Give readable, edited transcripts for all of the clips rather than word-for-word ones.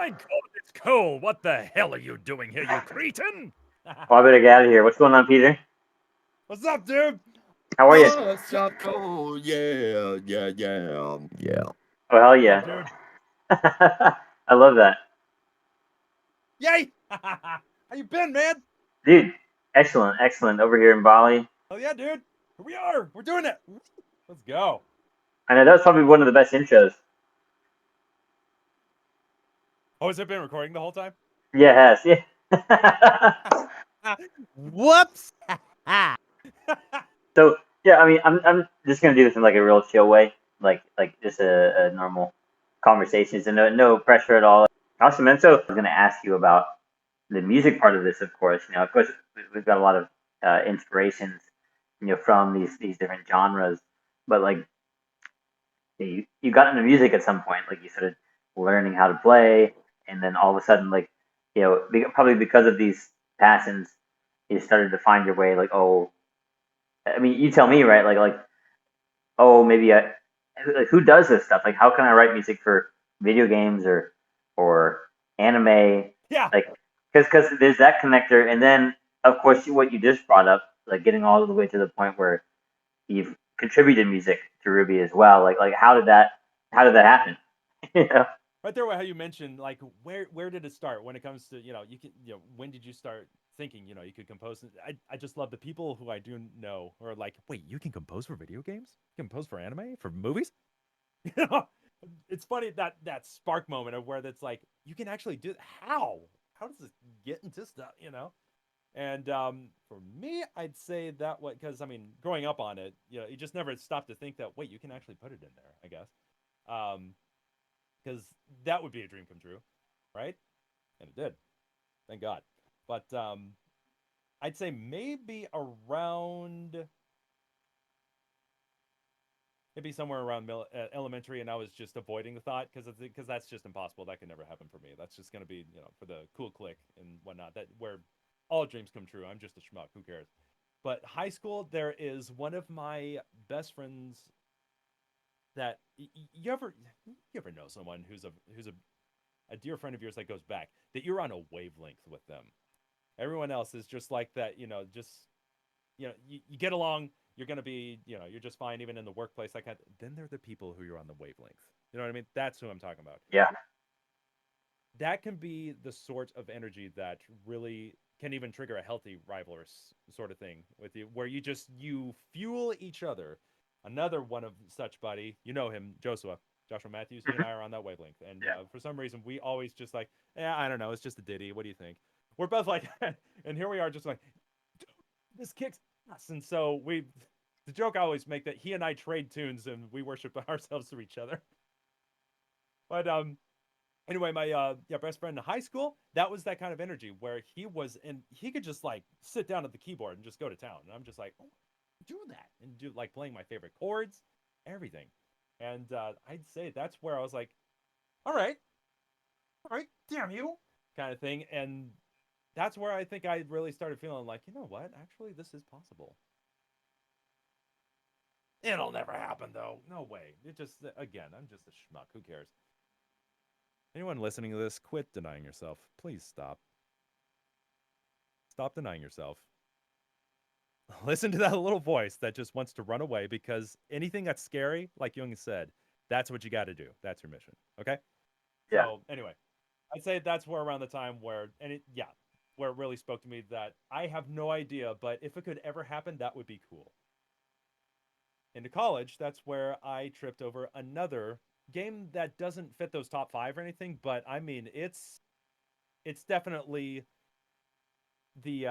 My God, it's cold. What the hell are you doing here, you cretin? Oh, I better get out of here. What's going on, Peter? What's up, dude? How are you? Oh, stop cold. Yeah, yeah, yeah, yeah. Oh, hell Yeah, yeah. dude. I love that. Yay! How you been, man? Dude, excellent, excellent. Over here in Bali. Oh yeah, dude. Here we are. We're doing it. Let's go. I know that was probably one of the best intros. Oh, has it been recording the whole time? Yeah, it has. Yeah. Whoops. So, yeah, I mean, I'm just gonna do this in like a real chill way, like just a normal conversation. So no pressure at all. Awesome, man. So I was gonna ask you about the music part of this, of course. Of course, we've got a lot of inspirations, from these different genres. But like, you got into music at some point, like you started learning how to play, and then all of a sudden, like, probably because of these passions, you started to find your way. Like, oh, I mean, you tell me, right? Like, oh, maybe like who does this stuff? Like, how can I write music for video games or anime? Yeah. Like, because there's that connector, and then of course what you just brought up, like getting all the way to the point where you've contributed music to Ruby as well. Like how did that happen? you know? Right there, how you mentioned, like, where did it start when it comes to, you can, when did you start thinking, you could compose? I just love the people who I do know who are like, wait, you can compose for video games? You can compose for anime, for movies? You know, it's funny that spark moment of where that's like, you can actually do how does this get into stuff? And for me, I'd say that what, because I mean, growing up on it, you just never stopped to think that, wait, you can actually put it in there, I guess. Because that would be a dream come true, right? And it did, thank God. But I'd say maybe around, maybe somewhere around elementary, and I was just avoiding the thought because that's just impossible. That could never happen for me. That's just gonna be, for the cool click and whatnot. That where all dreams come true. I'm just a schmuck. Who cares? But high school, there is one of my best friends that you ever know someone who's a dear friend of yours that goes back, that you're on a wavelength with them. Everyone else is just like that, just you get along, you're gonna be, you're just fine even in the workplace. Like that. Then they're the people who you're on the wavelength. You know what I mean? That's who I'm talking about. Yeah. That can be the sort of energy that really can even trigger a healthy rival sort of thing with you, where you fuel each other. Another one of such buddy, you know him, Joshua Matthews. He and I are on that wavelength, and Yeah. for some reason, we always just like, yeah, I don't know, it's just a ditty. What do you think? We're both like, and here we are, just like, this kicks ass. And so the joke I always make that he and I trade tunes and we worship ourselves through each other. But anyway, my best friend in high school, that was that kind of energy where he could just like sit down at the keyboard and just go to town. And I'm just like, oh, do that and do like playing my favorite chords, everything. And I'd say that's where I was like, all right, damn you, kind of thing. And that's where I think I really started feeling like, you know what, actually, this is possible. It'll never happen though. No way. It just, again, I'm just a schmuck. Who cares? Anyone listening to this, quit denying yourself. Please stop. Stop denying yourself. Listen to that little voice that just wants to run away, because anything that's scary, like Jung said, that's what you got to do. That's your mission. Okay? Yeah. So, anyway, I'd say that's where around the time where, where it really spoke to me that I have no idea, but if it could ever happen, that would be cool. Into college, that's where I tripped over another game that doesn't fit those top five or anything, but I mean, it's definitely the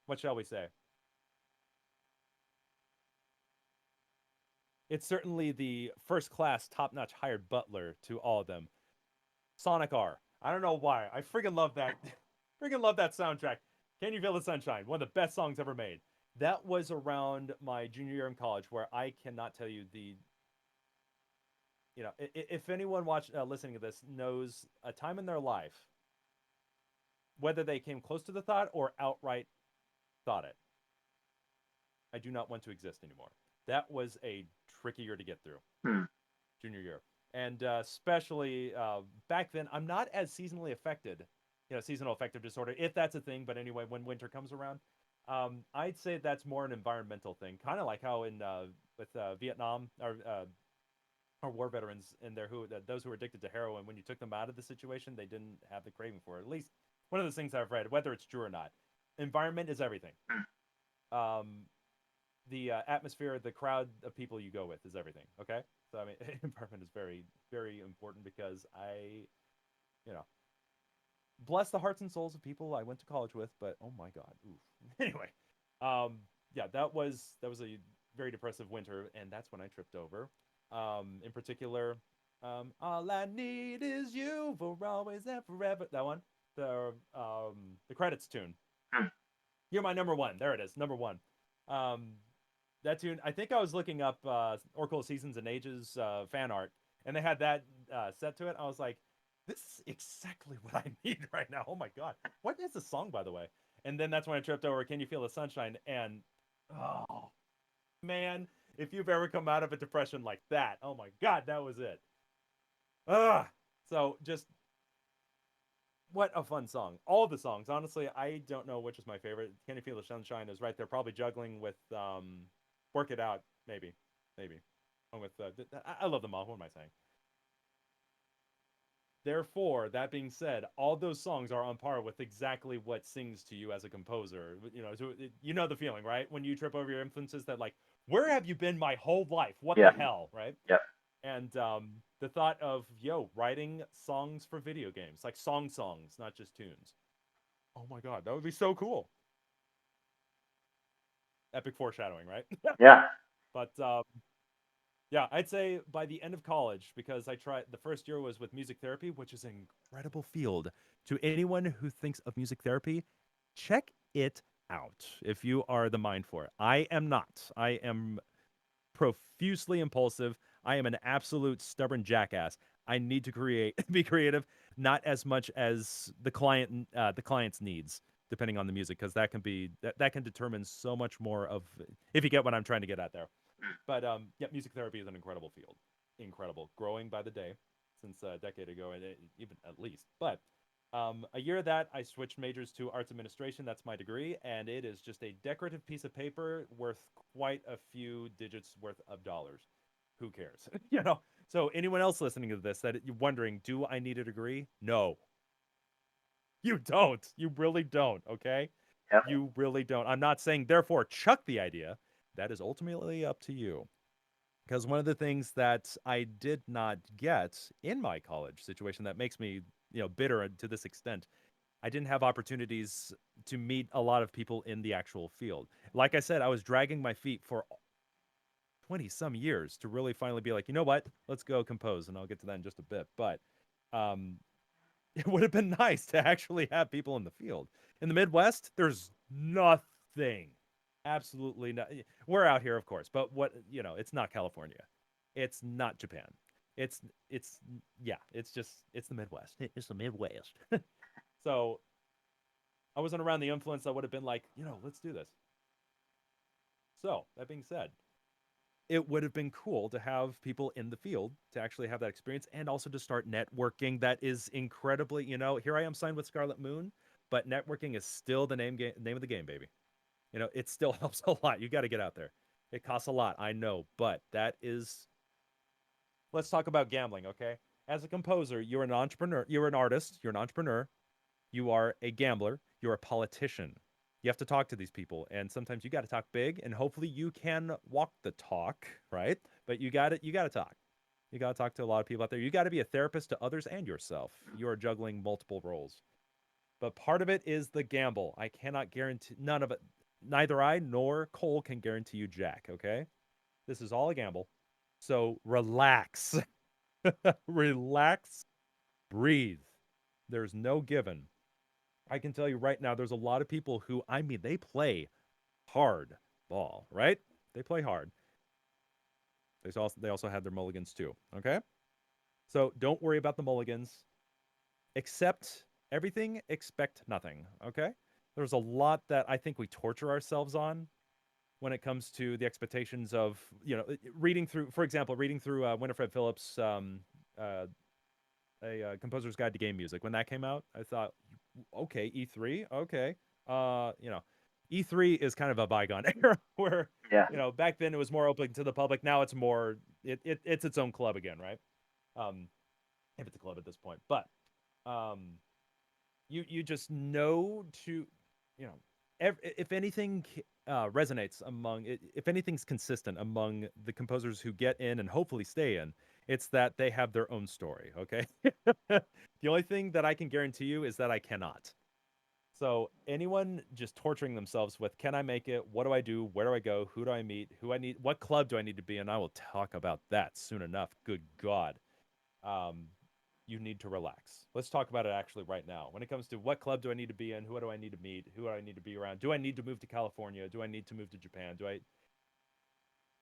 what shall we say? It's certainly the first class, top notch hired butler to all of them. Sonic R. I don't know why. I freaking love that. Freaking love that soundtrack. Can You Feel the Sunshine? One of the best songs ever made. That was around my junior year in college, where I cannot tell you if anyone listening to this knows a time in their life, whether they came close to the thought or outright thought it, I do not want to exist anymore. That was a tricky year to get through, Hmm. junior year. and especially back then, I'm not as seasonally affected, seasonal affective disorder, if that's a thing. But anyway, when winter comes around, I'd say that's more an environmental thing, kind of like how in with Vietnam or war veterans in there who those who were addicted to heroin, when you took them out of the situation, they didn't have the craving for it. At least one of those things I've read, whether it's true or not. Environment is everything. Um, the atmosphere, the crowd of people you go with is everything. Okay, so I mean, environment is very, very important because you know, bless the hearts and souls of people I went to college with, but oh my god, oof. Anyway, um, yeah, that was a very depressive winter, and that's when I tripped over. In particular, all I need is you for always and forever. That one, the credits tune. You're my number one. There it is, number one. Um, that tune. I think I was looking up Oracle of Seasons and Ages fan art, and they had that set to it. I was like, this is exactly what I need right now. Oh my god, what is the song, by the way? And then that's when I tripped over "Can You Feel the Sunshine?" And oh man, if you've ever come out of a depression like that, oh my god, that was it. Ah, so just what a fun song. All the songs, honestly, I don't know which is my favorite. Can You Feel the Sunshine is right there, probably juggling with Work It Out, maybe. With I love them all. What am I saying? Therefore, that being said, all those songs are on par with exactly what sings to you as a composer. So you know the feeling, right? When you trip over your influences, that like, where have you been my whole life? What the Yeah. hell, right? Yep. And the thought of writing songs for video games, like songs, not just tunes. Oh my god, that would be so cool. Epic foreshadowing, right? Yeah. But yeah, I'd say by the end of college, because I tried the first year was with music therapy, which is an incredible field. To anyone who thinks of music therapy, check it out if you are the mind for it. I am not. I am profusely impulsive. I am an absolute stubborn jackass. I need to be creative, not as much as the client's needs, depending on the music, because that can determine so much more of, if you get what I'm trying to get at there. But yeah, music therapy is an incredible field, incredible, growing by the day since a decade ago, and even at least. But a year of that, I switched majors to arts administration. That's my degree, and it is just a decorative piece of paper worth quite a few digits worth of dollars. Who cares? So anyone else listening to this that you're wondering, do I need a degree? No, you don't. You really don't. Okay, Yep. you really don't. I'm not saying therefore chuck the idea. That is ultimately up to you. Because one of the things that I did not get in my college situation that makes me, bitter to this extent, I didn't have opportunities to meet a lot of people in the actual field. Like I said, I was dragging my feet for 20 some years to really finally be like, you know what? Let's go compose. And I'll get to that in just a bit. But um, it would have been nice to actually have people in the field. In the Midwest, there's nothing. Absolutely not. We're out here, of course, but it's not California. It's not Japan. It's it's yeah, it's the Midwest. It's the Midwest. So I wasn't around the influence that would have been like, let's do this. So that being said, it would have been cool to have people in the field to actually have that experience and also to start networking. That is incredibly, here I am signed with Scarlet Moon, but networking is still the name of the game, baby. It still helps a lot. You got to get out there. It costs a lot, I know, but that is. Let's talk about gambling, okay? As a composer, you're an entrepreneur, you're an artist, you're an entrepreneur, you are a gambler, you're a politician. You have to talk to these people, and sometimes you got to talk big, and hopefully you can walk the talk, right? But you got to talk. You got to talk to a lot of people out there. You got to be a therapist to others and yourself. You are juggling multiple roles. But part of it is the gamble. I cannot guarantee none of it. Neither I nor Cole can guarantee you jack, okay? This is all a gamble. So relax. Relax, breathe. There's no given. I can tell you right now, there's a lot of people who, I mean, they play hard ball, right? They play hard. They also have their mulligans too. Okay, so don't worry about the mulligans. Accept everything, expect nothing. Okay, there's a lot that I think we torture ourselves on when it comes to the expectations of reading through, for example, reading through Winifred Phillips' uh, a composer's guide to game music. When that came out, I thought, okay, E3, okay, you know, E3 is kind of a bygone era where Yeah. back then it was more open to the public. Now it's more it's its own club again, right? Um, if it's a club at this point, but um, you just know to you know if anything resonates among if anything's consistent among the composers who get in and hopefully stay in, it's that they have their own story. Okay. The only thing that I can guarantee you is that I cannot. So anyone just torturing themselves with can I make it, what do I do, where do I go, who do I meet, who I need, what club do I need to be in, I will talk about that soon enough. Good God. um, you need to relax. Let's talk about it actually right now. When it comes to what club do I need to be in, who do I need to meet, who do I need to be around, do I need to move to California, do I need to move to Japan, do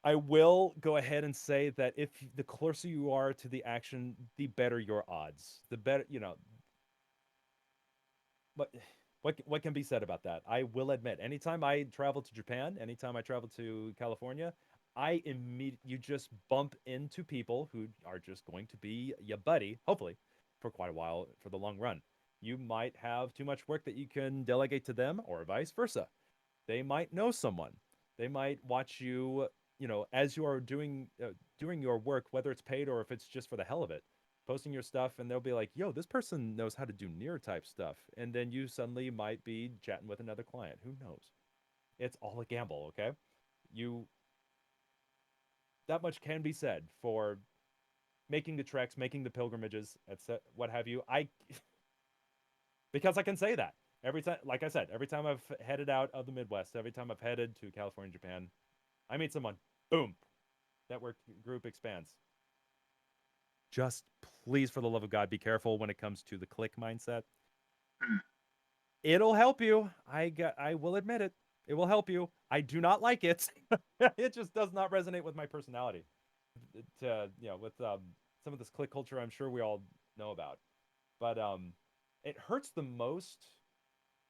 I will go ahead and say that if the closer you are to the action, the better your odds. The better, what what can be said about that? I will admit, anytime I travel to Japan, anytime I travel to California, you just bump into people who are just going to be your buddy, hopefully, for quite a while for the long run. You might have too much work that you can delegate to them, or vice versa. They might know someone. They might watch you, as you are doing your work, whether it's paid or if it's just for the hell of it, posting your stuff, and they'll be like, "Yo, this person knows how to do near type stuff," and then you suddenly might be chatting with another client. Who knows? It's all a gamble. Okay, you that much can be said for making the treks, making the pilgrimages, etc. What have you? I because I can say that every time. Like I said, every time I've headed out of the Midwest, every time I've headed to California, Japan, I meet someone. Boom, network group expands. Just please, for the love of God, be careful when it comes to the click mindset. It'll help you. I will admit it. It will help you. I do not like it. It just does not resonate with my personality. With some of this click culture, I'm sure we all know about. But it hurts the most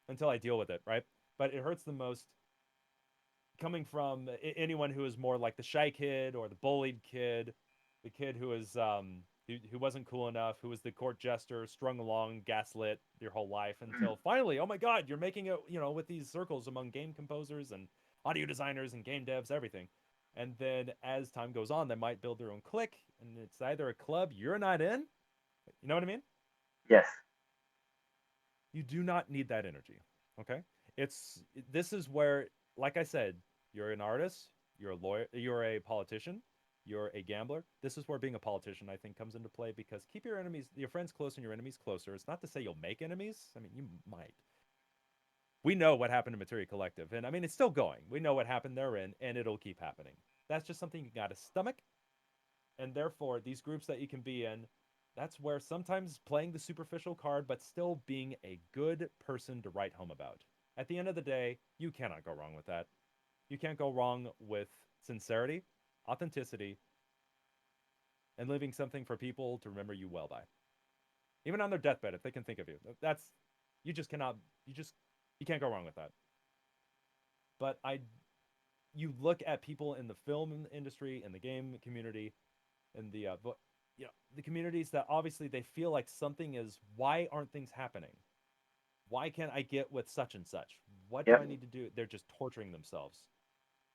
until I deal with it, right? But it hurts the most coming from anyone who is more like the shy kid or the bullied kid, the kid who is who wasn't cool enough, who was the court jester, strung along, gaslit your whole life until finally, oh my God, you're making it, with these circles among game composers and audio designers and game devs, everything. And then as time goes on, they might build their own clique, and it's either a club you're not in. You know what I mean? Yes. You do not need that energy. Okay. It's this is where, like I said, you're an artist, you're a lawyer, you're a politician, you're a gambler. This is where being a politician, I think, comes into play because keep your friends close and your enemies closer. It's not to say you'll make enemies. I mean, you might. We know what happened to Materia Collective, and I mean, it's still going. We know what happened therein, and it'll keep happening. That's just something you got to stomach, and therefore these groups that you can be in, that's where sometimes playing the superficial card but still being a good person to write home about. At the end of the day, you cannot go wrong with that. You can't go wrong with sincerity, authenticity, and leaving something for people to remember you well by, even on their deathbed if they can think of you. That's you just cannot you can't go wrong with that. But you look at people in the film industry, in the game community, in the communities that obviously they feel like something is, why aren't things happening? Why can't I get with such and such? What do I Yep. need to do? They're just torturing themselves.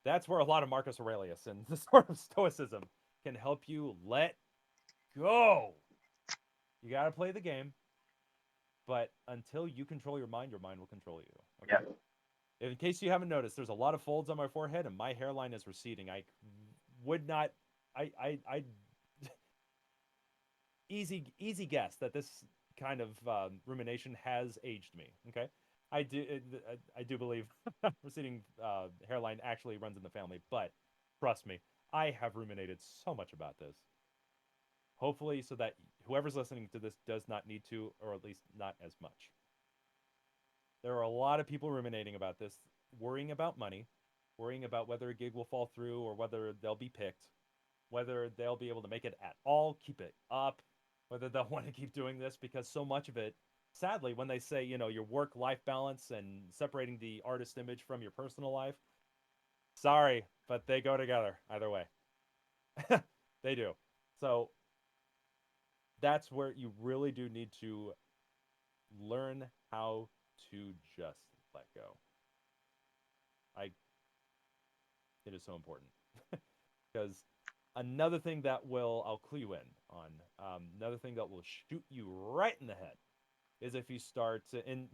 That's where a lot of Marcus Aurelius and the sort of stoicism can help you let go. You got to play the game, but until you control your mind will control you. Okay. Yep. In case you haven't noticed, there's a lot of folds on my forehead and my hairline is receding. I would not. I easy guess that this kind of rumination has aged me. Okay, I do believe receding hairline actually runs in the family, but trust me, I have ruminated so much about this. Hopefully, so that whoever's listening to this does not need to, or at least not as much. There are a lot of people ruminating about this, worrying about money, worrying about whether a gig will fall through or whether they'll be picked, whether they'll be able to make it at all, keep it up, whether they'll want to keep doing this because so much of it, sadly, when they say, your work life balance and separating the artist image from your personal life, sorry, but they go together either way. They do. So that's where you really do need to learn how to just let go. I It is so important because another thing that will I'll clue you in on another thing that will shoot you right in the head is if you start to, and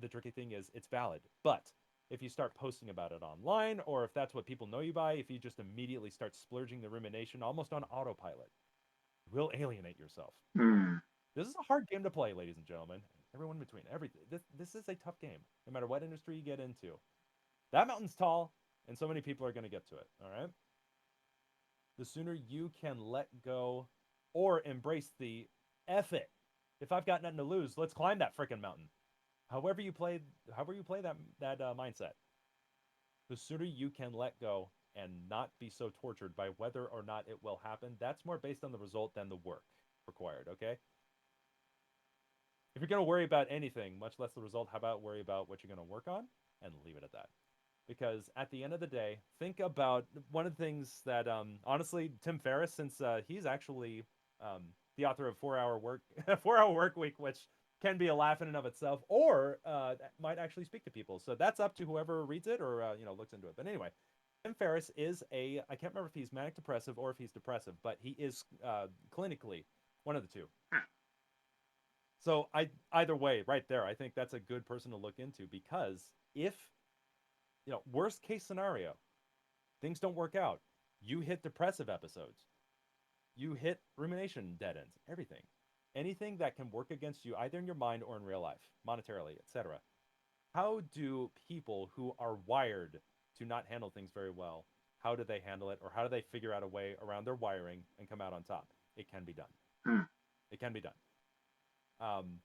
the tricky thing is it's valid, but if you start posting about it online, or if that's what people know you by, if you just immediately start splurging the rumination almost on autopilot, you will alienate yourself. Hmm. This is a hard game to play, ladies and gentlemen. Everyone in between, everything. This is a tough game, no matter what industry you get into. That mountain's tall, and so many people are going to get to it. All right. The sooner you can let go or embrace the F it. If I've got nothing to lose, let's climb that freaking mountain. However you play, however you play that mindset, the sooner you can let go and not be so tortured by whether or not it will happen. That's more based on the result than the work required. Okay. If you're going to worry about anything, much less the result, how about worry about what you're going to work on and leave it at that? Because at the end of the day, think about one of the things that honestly, Tim Ferriss, since he's actually um, the author of 4 Hour Work 4 Hour Work Week, which can be a laugh in and of itself, or might actually speak to people. So that's up to whoever reads it or looks into it. But anyway, Tim Ferriss is I can't remember if he's manic depressive or if he's depressive, but he is clinically one of the two. So either way, right there, I think that's a good person to look into because if worst case scenario, things don't work out. You hit depressive episodes. You hit rumination dead ends. Everything. Anything that can work against you either in your mind or in real life, monetarily, etc. How do people who are wired to not handle things very well, how do they handle it or how do they figure out a way around their wiring and come out on top? It can be done. Hmm. It can be done. Um,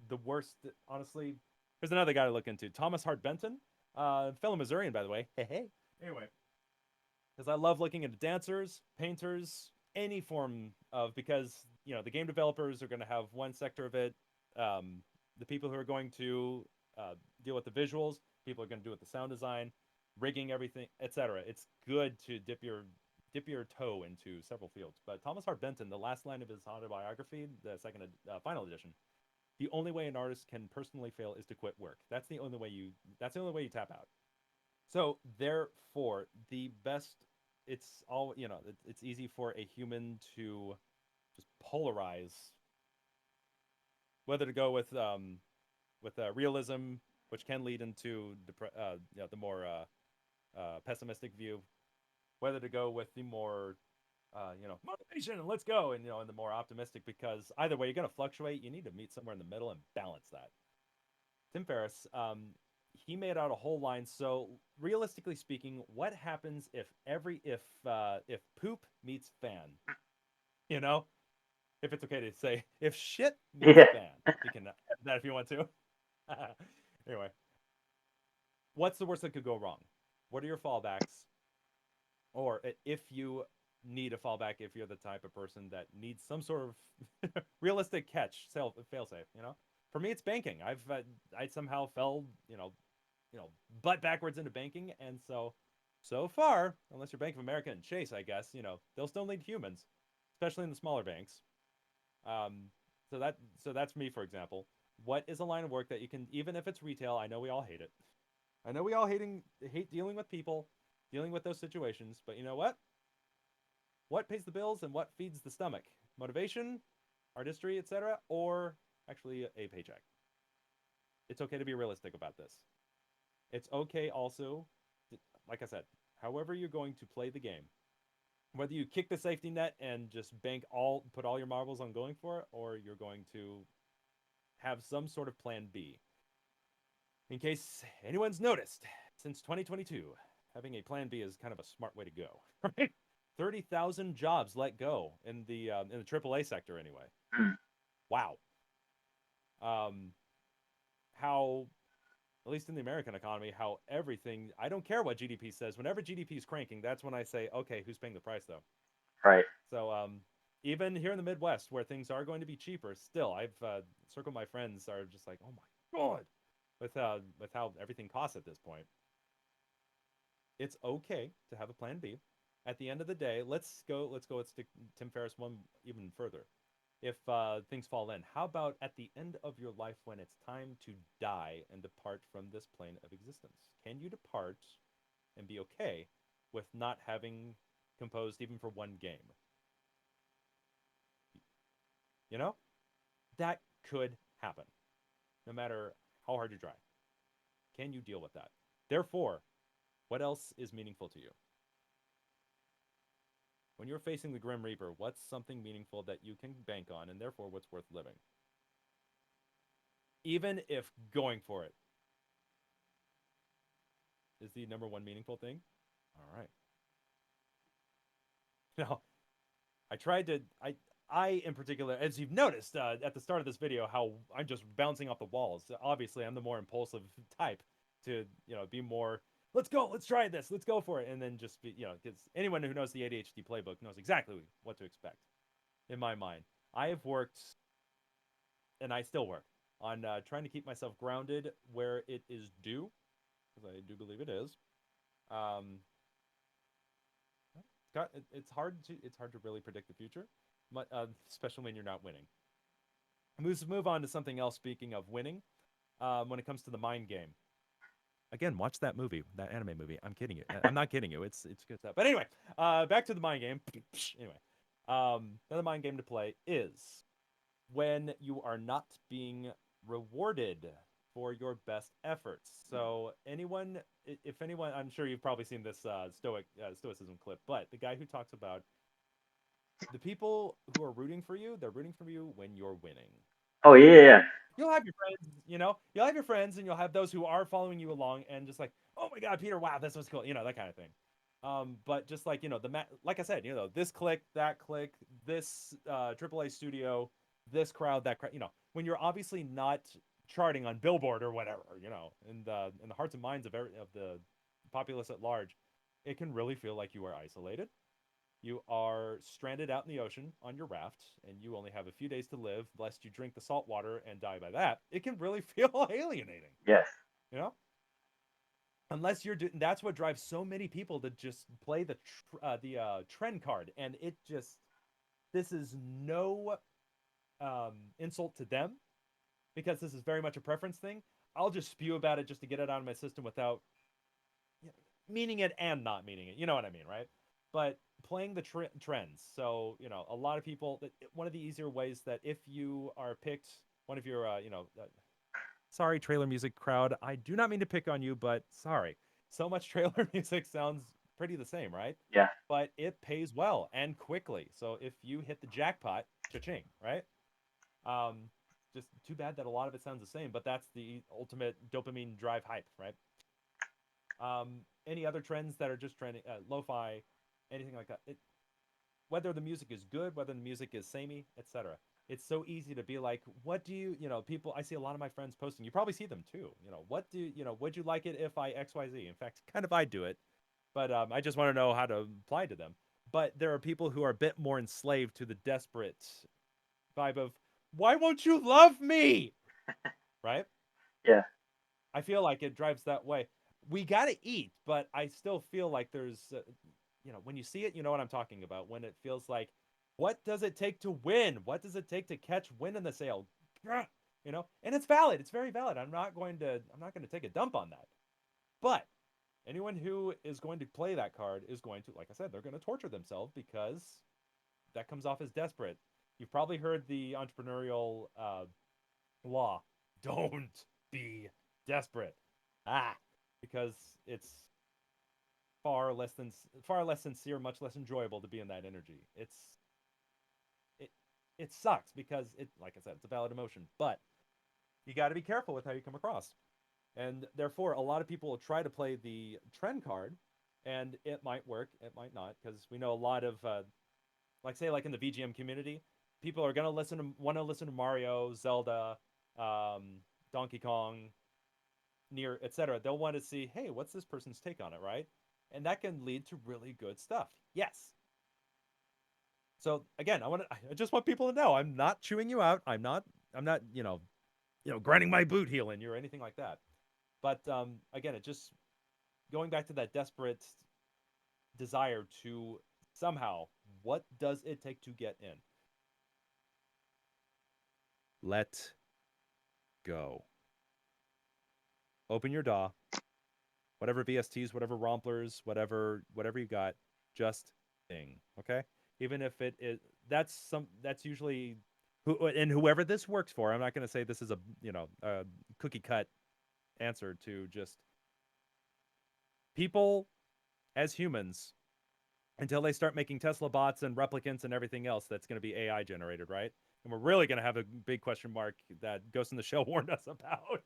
the worst, honestly, here's another guy to look into. Thomas Hart Benton, fellow Missourian, by the way. Hey, hey. Anyway, because I love looking at dancers, painters, any form of because the game developers are going to have one sector of it. Um, the people who are going to deal with the visuals, people are going to do with the sound design, rigging everything, etc. It's good to dip your toe into several fields. But Thomas Hart Benton, the last line of his autobiography, the second final edition, the only way an artist can personally fail is to quit work. That's the only way you. That's the only way you tap out. So therefore, the best. It's all It's easy for a human to just polarize whether to go with realism, which can lead into the more pessimistic view, whether to go with the more motivation and let's go, and the more optimistic, because either way you're going to fluctuate. You need to meet somewhere in the middle and balance that. Tim Ferriss, he made out a whole line. So realistically speaking, what happens if poop meets fan? You know, if it's okay to say, if shit meets Yeah. fan, you can add that if you want to. Anyway, what's the worst that could go wrong? What are your fallbacks? Or if you need a fallback, if you're the type of person that needs some sort of realistic catch, fail safe. For me, it's banking. I somehow fell butt backwards into banking, and so far, unless you're Bank of America and Chase, I guess they'll still need humans, especially in the smaller banks. Um, so that's me, for example. What is a line of work that you can, even if it's retail? I know we all hate it. I know we all hate dealing with people, dealing with those situations. But you know what? What pays the bills and what feeds the stomach? Motivation, artistry, etc., or actually a paycheck. It's okay to be realistic about this. It's okay also, like I said, however you're going to play the game, whether you kick the safety net and just put all your marbles on going for it, or you're going to have some sort of plan B. In case anyone's noticed, since 2022, having a plan B is kind of a smart way to go, right? 30,000 jobs let go in the AAA sector anyway. Hmm. Wow. Um, how at least in the American economy, how everything, I don't care what GDP says. Whenever GDP is cranking, that's when I say, okay, who's paying the price though? Right. So even here in the Midwest, where things are going to be cheaper, still, I've circled my friends are just like, oh my god, with how everything costs at this point. It's okay to have a plan B. At the end of the day, let's go with Tim Ferriss one even further. if things fall in? How about at the end of your life when it's time to die and depart from this plane of existence? Can you depart and be okay with not having composed even for one game? You know, that could happen no matter how hard you try. Can you deal with that? Therefore, what else is meaningful to you? When you're facing the Grim Reaper, what's something meaningful that you can bank on and therefore what's worth living? Even if going for it is the number one meaningful thing. All right. Now, I tried to I in particular, as you've noticed at the start of this video, how I'm just bouncing off the walls. Obviously, I'm the more impulsive type to be more. Let's go. Let's try this. Let's go for it, and then just be because anyone who knows the ADHD playbook knows exactly what to expect. In my mind, I have worked, and I still work on trying to keep myself grounded where it is due, because I do believe it is. Um, it's hard to really predict the future, but especially when you're not winning. Let's move on to something else. Speaking of winning, when it comes to the mind game, again, watch that movie, that anime movie. I'm kidding you. I'm not kidding you. It's good stuff. But anyway, back to the mind game. Anyway, another mind game to play is when you are not being rewarded for your best efforts. So anyone, if anyone, I'm sure you've probably seen this stoicism clip, but the guy who talks about the people who are rooting for you, they're rooting for you when you're winning. Oh yeah. You'll have your friends, you'll have your friends, and you'll have those who are following you along, and just like, oh my god, Peter, wow, this was cool, that kind of thing. But just like like I said, this click, that click, this AAA studio, this crowd, that crowd, when you're obviously not charting on Billboard or whatever, in the hearts and minds of the populace at large, it can really feel like you are isolated. You are stranded out in the ocean on your raft, and you only have a few days to live, lest you drink the salt water and die by that. It can really feel alienating, Yes. you know. Unless you're doing, that's what drives so many people to just play the trend card, and it just this is no insult to them because this is very much a preference thing. I'll just spew about it just to get it out of my system without meaning it and not meaning it. You know what I mean, right? But playing the trends. So, a lot of people, one of the easier ways that if you are picked, one of your, sorry, trailer music crowd, I do not mean to pick on you, but sorry. So much trailer music sounds pretty the same, right? Yeah. But it pays well and quickly. So if you hit the jackpot, cha-ching, right? Just too bad that a lot of it sounds the same, but that's the ultimate dopamine drive hype, right? Any other trends that are just trending, lo-fi, anything like that. Whether the music is good, whether the music is samey, etc. It's so easy to be like, what do people, I see a lot of my friends posting, you probably see them too. Would you like it if I XYZ? In fact, kind of I do it, but I just want to know how to apply to them. But there are people who are a bit more enslaved to the desperate vibe of, why won't you love me? Right? Yeah. I feel like it drives that way. We got to eat, but I still feel like there's, when you see it, you know what I'm talking about. When it feels like, what does it take to win? What does it take to catch wind in the sail? And it's valid. It's very valid. I'm not going to take a dump on that. But anyone who is going to play that card is going to, like I said, they're going to torture themselves because that comes off as desperate. You've probably heard the entrepreneurial law: don't be desperate. Because it's far less sincere, much less enjoyable to be in that energy. It it sucks because like I said, it's a valid emotion, but you got to be careful with how you come across. And therefore, a lot of people will try to play the trend card, and it might work, it might not, because we know a lot of like in the VGM community, people are gonna want to listen to Mario, Zelda, Donkey Kong, Near, etc. They'll want to see, hey, what's this person's take on it, right? And that can lead to really good stuff. Yes. So again, I just want people to know I'm not chewing you out. I'm not grinding my boot heel in you or anything like that. But again, it just going back to that desperate desire to somehow, what does it take to get in? Let go. Open your DAW, whatever VSTs, whatever romplers, whatever you got, just thing. Okay? Even if it is that's usually whoever this works for. I'm not going to say this is a cookie cut answer to just people as humans until they start making Tesla bots and replicants and everything else that's going to be AI generated, right? And we're really going to have a big question mark that Ghost in the Shell warned us about.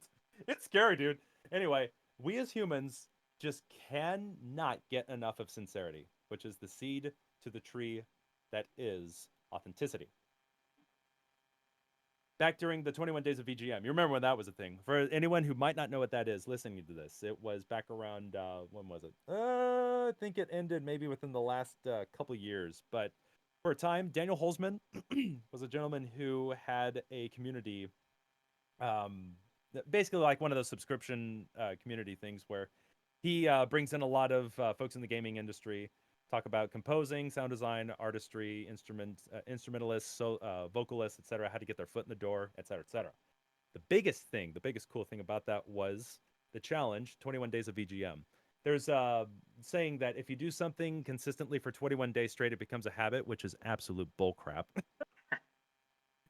It's scary, dude. Anyway, we as humans just cannot get enough of sincerity, which is the seed to the tree that is authenticity. Back during the 21 days of VGM, you remember when that was a thing. For anyone who might not know what that is listening to this, it was back around, when was it? I think it ended maybe within the last couple years. But for a time, Daniel Holzman was a gentleman who had a community, um, basically like one of those subscription community things where he brings in a lot of folks in the gaming industry, talk about composing, sound design, artistry, instrumentalists, vocalists, etc., how to get their foot in the door, etc., etc. The biggest cool thing about that was the challenge, 21 days of VGM. There's a saying that if you do something consistently for 21 days straight, it becomes a habit, which is absolute bullcrap.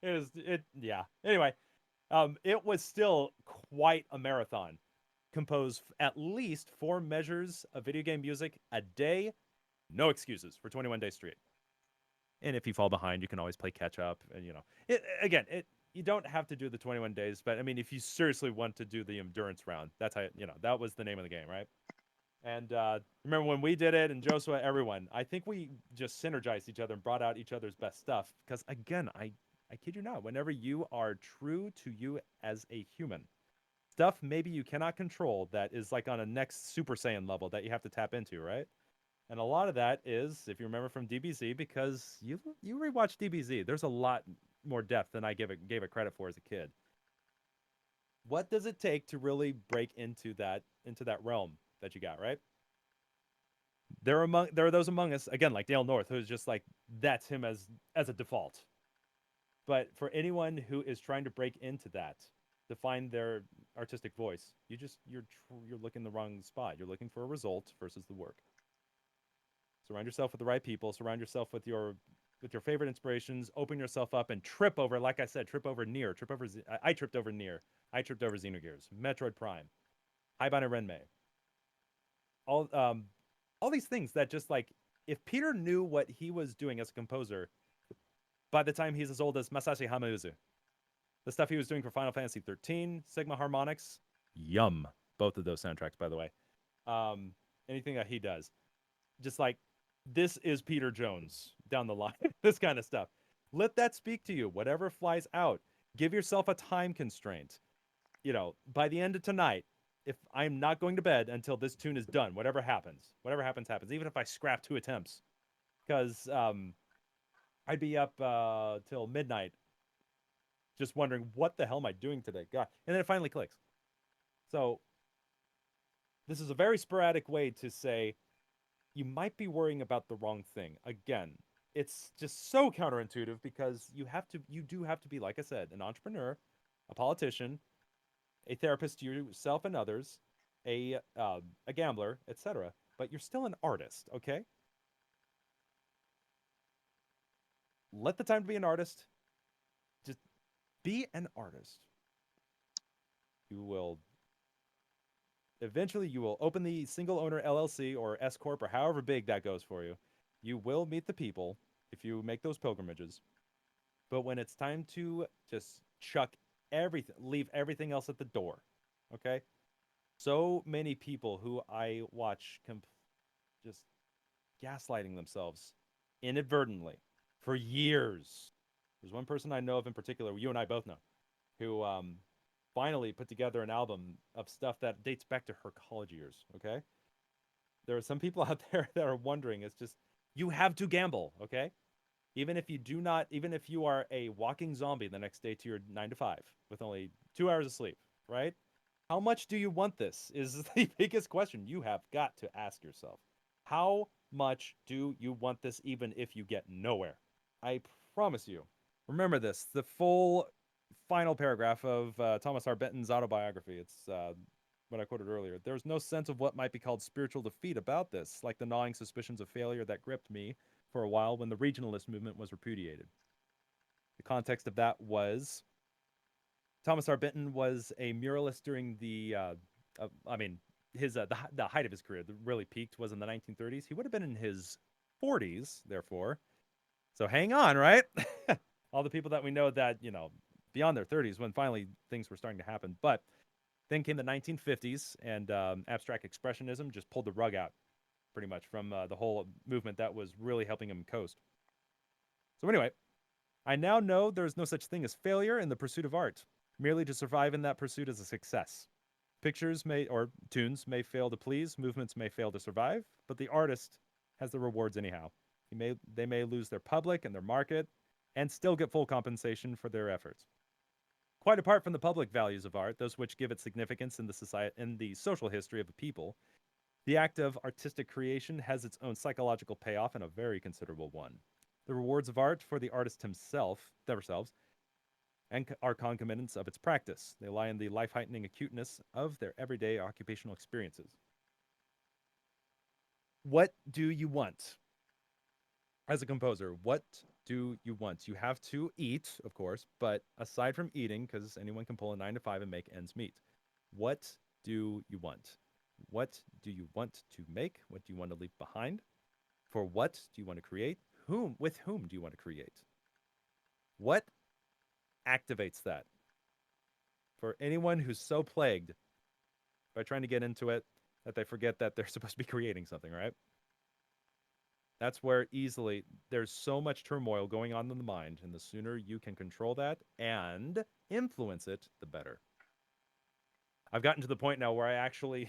Yeah. Anyway, it was still quite a marathon. Compose at least 4 measures of video game music a day. No excuses for 21 days straight. And if you fall behind, you can always play catch up. And you don't have to do the 21 days, but I mean, if you seriously want to do the endurance round, that's how that was the name of the game, right? And remember when we did it, and Joshua, everyone, I think we just synergized each other and brought out each other's best stuff. Because again, I kid you not, whenever you are true to you as a human, stuff maybe you cannot control that is like on a next Super Saiyan level that you have to tap into, right? And a lot of that is, if you remember from DBZ, because you rewatch DBZ, there's a lot more depth than I gave it credit for as a kid. What does it take to really break into that realm that you got, right? There are those among us, again, like Dale North, who's just like that's him as a default. But for anyone who is trying to break into that, to find their artistic voice, you're looking in the wrong spot. You're looking for a result versus the work. Surround yourself with the right people. Surround yourself with your favorite inspirations. Open yourself up and trip over, like I said, trip over Nier. I tripped over Nier. I tripped over Xenogears, Metroid Prime, Haibane Renmei. All these things that just like if Peter knew what he was doing as a composer by the time he's as old as Masashi Hamauzu, the stuff he was doing for Final Fantasy 13, Sigma Harmonics, yum. Both of those soundtracks, by the way. Anything that he does, just like this is Peter Jones down the line. This kind of stuff. Let that speak to you. Whatever flies out. Give yourself a time constraint. By the end of tonight, if I'm not going to bed until this tune is done, whatever happens, happens. Even if I scrap 2 attempts, because I'd be up till midnight, just wondering what the hell am I doing today, God. And then it finally clicks. So this is a very sporadic way to say you might be worrying about the wrong thing. Again, it's just so counterintuitive because you do have to be, like I said, an entrepreneur, a politician, a therapist to yourself and others, a gambler, etc. But you're still an artist, okay? Let the time to be an artist. Just be an artist. You will open the single owner LLC or S corp or however big that goes for you. You will meet the people if you make those pilgrimages. But when it's time to just chuck everything, leave everything else at the door, okay? So many people who I watch just gaslighting themselves inadvertently for years. There's one person I know of in particular, you and I both know, who finally put together an album of stuff that dates back to her college years, okay? There are some people out there that are wondering, it's just, you have to gamble, okay? Even if you are a walking zombie the next day to your 9 to 5 with only 2 hours of sleep, right? How much do you want this is the biggest question you have got to ask yourself. How much do you want this even if you get nowhere? I promise you. Remember this, the full final paragraph of Thomas R. Benton's autobiography. It's what I quoted earlier. There's no sense of what might be called spiritual defeat about this, like the gnawing suspicions of failure that gripped me for a while when the regionalist movement was repudiated. The context of that was Thomas R. Benton was a muralist during I mean, his the height of his career, that really peaked, was in the 1930s. He would have been in his 40s, therefore. So hang on, right? All the people that we know that, beyond their 30s when finally things were starting to happen. But then came the 1950s, and abstract expressionism just pulled the rug out pretty much from the whole movement that was really helping him coast. So anyway, I now know there's no such thing as failure in the pursuit of art. Merely to survive in that pursuit is a success. Pictures or tunes may fail to please, movements may fail to survive, but the artist has the rewards anyhow. They may lose their public and their market and still get full compensation for their efforts. Quite apart from the public values of art, those which give it significance in the social history of a people, the act of artistic creation has its own psychological payoff and a very considerable one. The rewards of art for the artist themselves, and are concomitants of its practice. They lie in the life-heightening acuteness of their everyday occupational experiences. What do you want? As a composer, what do you want? You have to eat, of course, but aside from eating, because anyone can pull a 9 to 5 and make ends meet, what do you want? What do you want to make? What do you want to leave behind? For what do you want to create? With whom do you want to create? What activates that? For anyone who's so plagued by trying to get into it that they forget that they're supposed to be creating something, right? That's where easily there's so much turmoil going on in the mind, and the sooner you can control that and influence it, the better. I've gotten to the point now where I actually,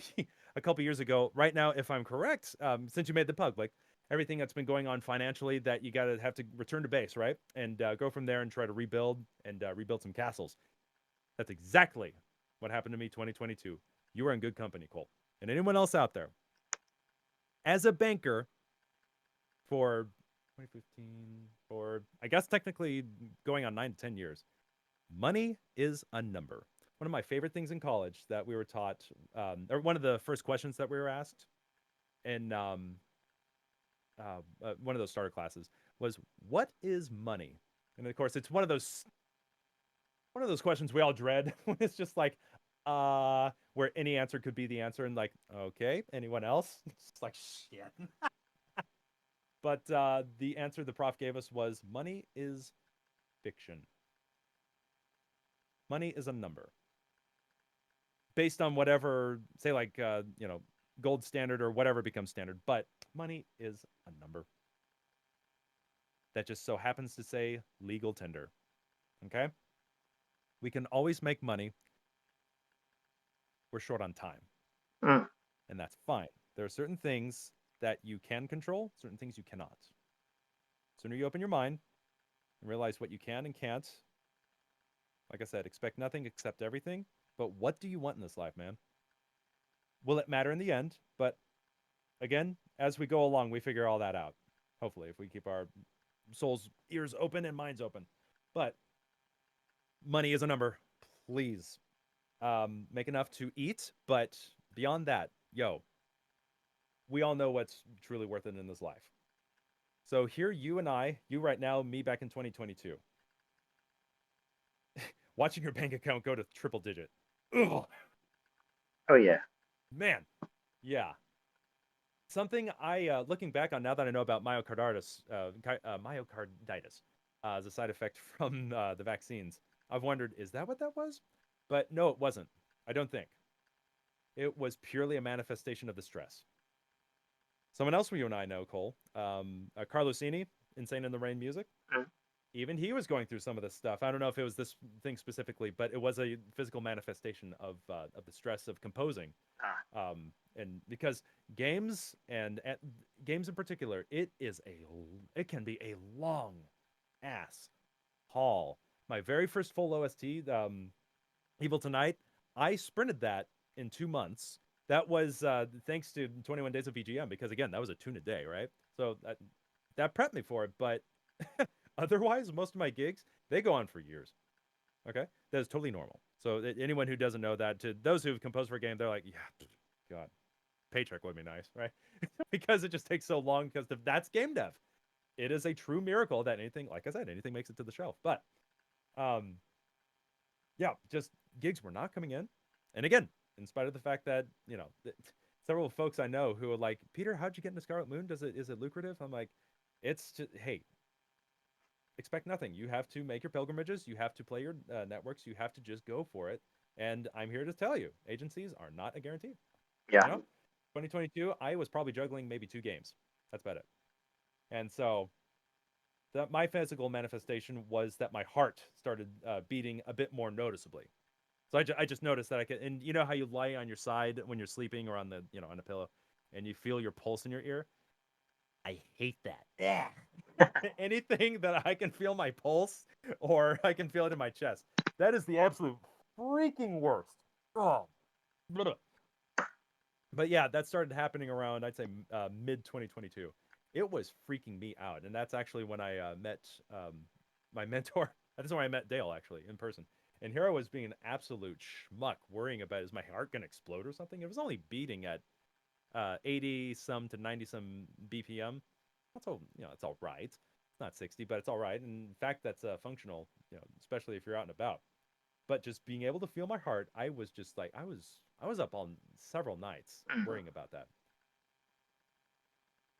a couple years ago, right now, if I'm correct, since you made the public, everything that's been going on financially, that you got to have to return to base, right? And go from there and try to rebuild some castles. That's exactly what happened to me 2022. You are in good company, Cole. And anyone else out there. As a banker for 2015, for I guess technically going on 9 to 10 years, money is a number. One of my favorite things in college that we were taught, or one of the first questions that we were asked in one of those starter classes was, "What is money?" And of course, it's one of those questions we all dread when it's just like, where any answer could be the answer, and like, okay, anyone else? It's like shit. But the answer the prof gave us was, money is fiction. Money is a number. Based on whatever, say like, gold standard or whatever becomes standard. But money is a number. That just so happens to say legal tender. Okay? We can always make money. We're short on time. Mm. And that's fine. There are certain things that you can control, certain things you cannot. The sooner you open your mind and realize what you can and can't, like I said, expect nothing, accept everything. But what do you want in this life, man? Will it matter in the end? But again, as we go along, we figure all that out. Hopefully, if we keep our souls, ears open and minds open. But money is a number. Please make enough to eat. But beyond that, we all know what's truly worth it in this life. So here you right now, me back in 2022, watching your bank account go to triple digit. Ugh. Oh yeah. Man, yeah. Something looking back on now that I know about myocarditis as a side effect from the vaccines, I've wondered, is that what that was? But no, it wasn't. I don't think. It was purely a manifestation of the stress. Someone else you and I know, Cole, Carlosini, Insane in the Rain music. Mm. Even he was going through some of this stuff. I don't know if it was this thing specifically, but it was a physical manifestation of the stress of composing. And because games and games in particular, it can be a long ass haul. My very first full OST, Evil Tonight, I sprinted that in 2 months. That was thanks to 21 Days of VGM, because again, that was a tune a day, right? So that prepped me for it. But otherwise, most of my gigs, they go on for years. Okay, that is totally normal. So anyone who doesn't know that, to those who've composed for a game, they're like, yeah, God, paycheck would be nice, right? Because it just takes so long. Because that's game dev. It is a true miracle that anything, like I said, anything makes it to the shelf. But um, yeah, just gigs were not coming in. And again, in spite of the fact that, several folks I know who are like, Peter, how'd you get into Scarlet Moon? Is it lucrative? I'm like, it's just, hey, expect nothing. You have to make your pilgrimages. You have to play your networks. You have to just go for it. And I'm here to tell you, agencies are not a guarantee. Yeah. You know, 2022, I was probably juggling maybe 2 games. That's about it. And so that my physical manifestation was that my heart started beating a bit more noticeably. So I just noticed that I could, and you know how you lie on your side when you're sleeping or on the, on a pillow, and you feel your pulse in your ear. I hate that. Yeah. Anything that I can feel my pulse or I can feel it in my chest, that is the absolute freaking worst. Oh, but yeah, that started happening around, I'd say, mid 2022. It was freaking me out, and that's actually when I met my mentor. That's when I met Dale, actually, in person. And here I was being an absolute schmuck, worrying about, is my heart gonna explode or something? It was only beating at 80 some to 90 some BPM. That's all, it's all right. It's not 60, but it's all right. And in fact, that's functional, especially if you're out and about. But just being able to feel my heart, I was just like, I was up on several nights worrying about that.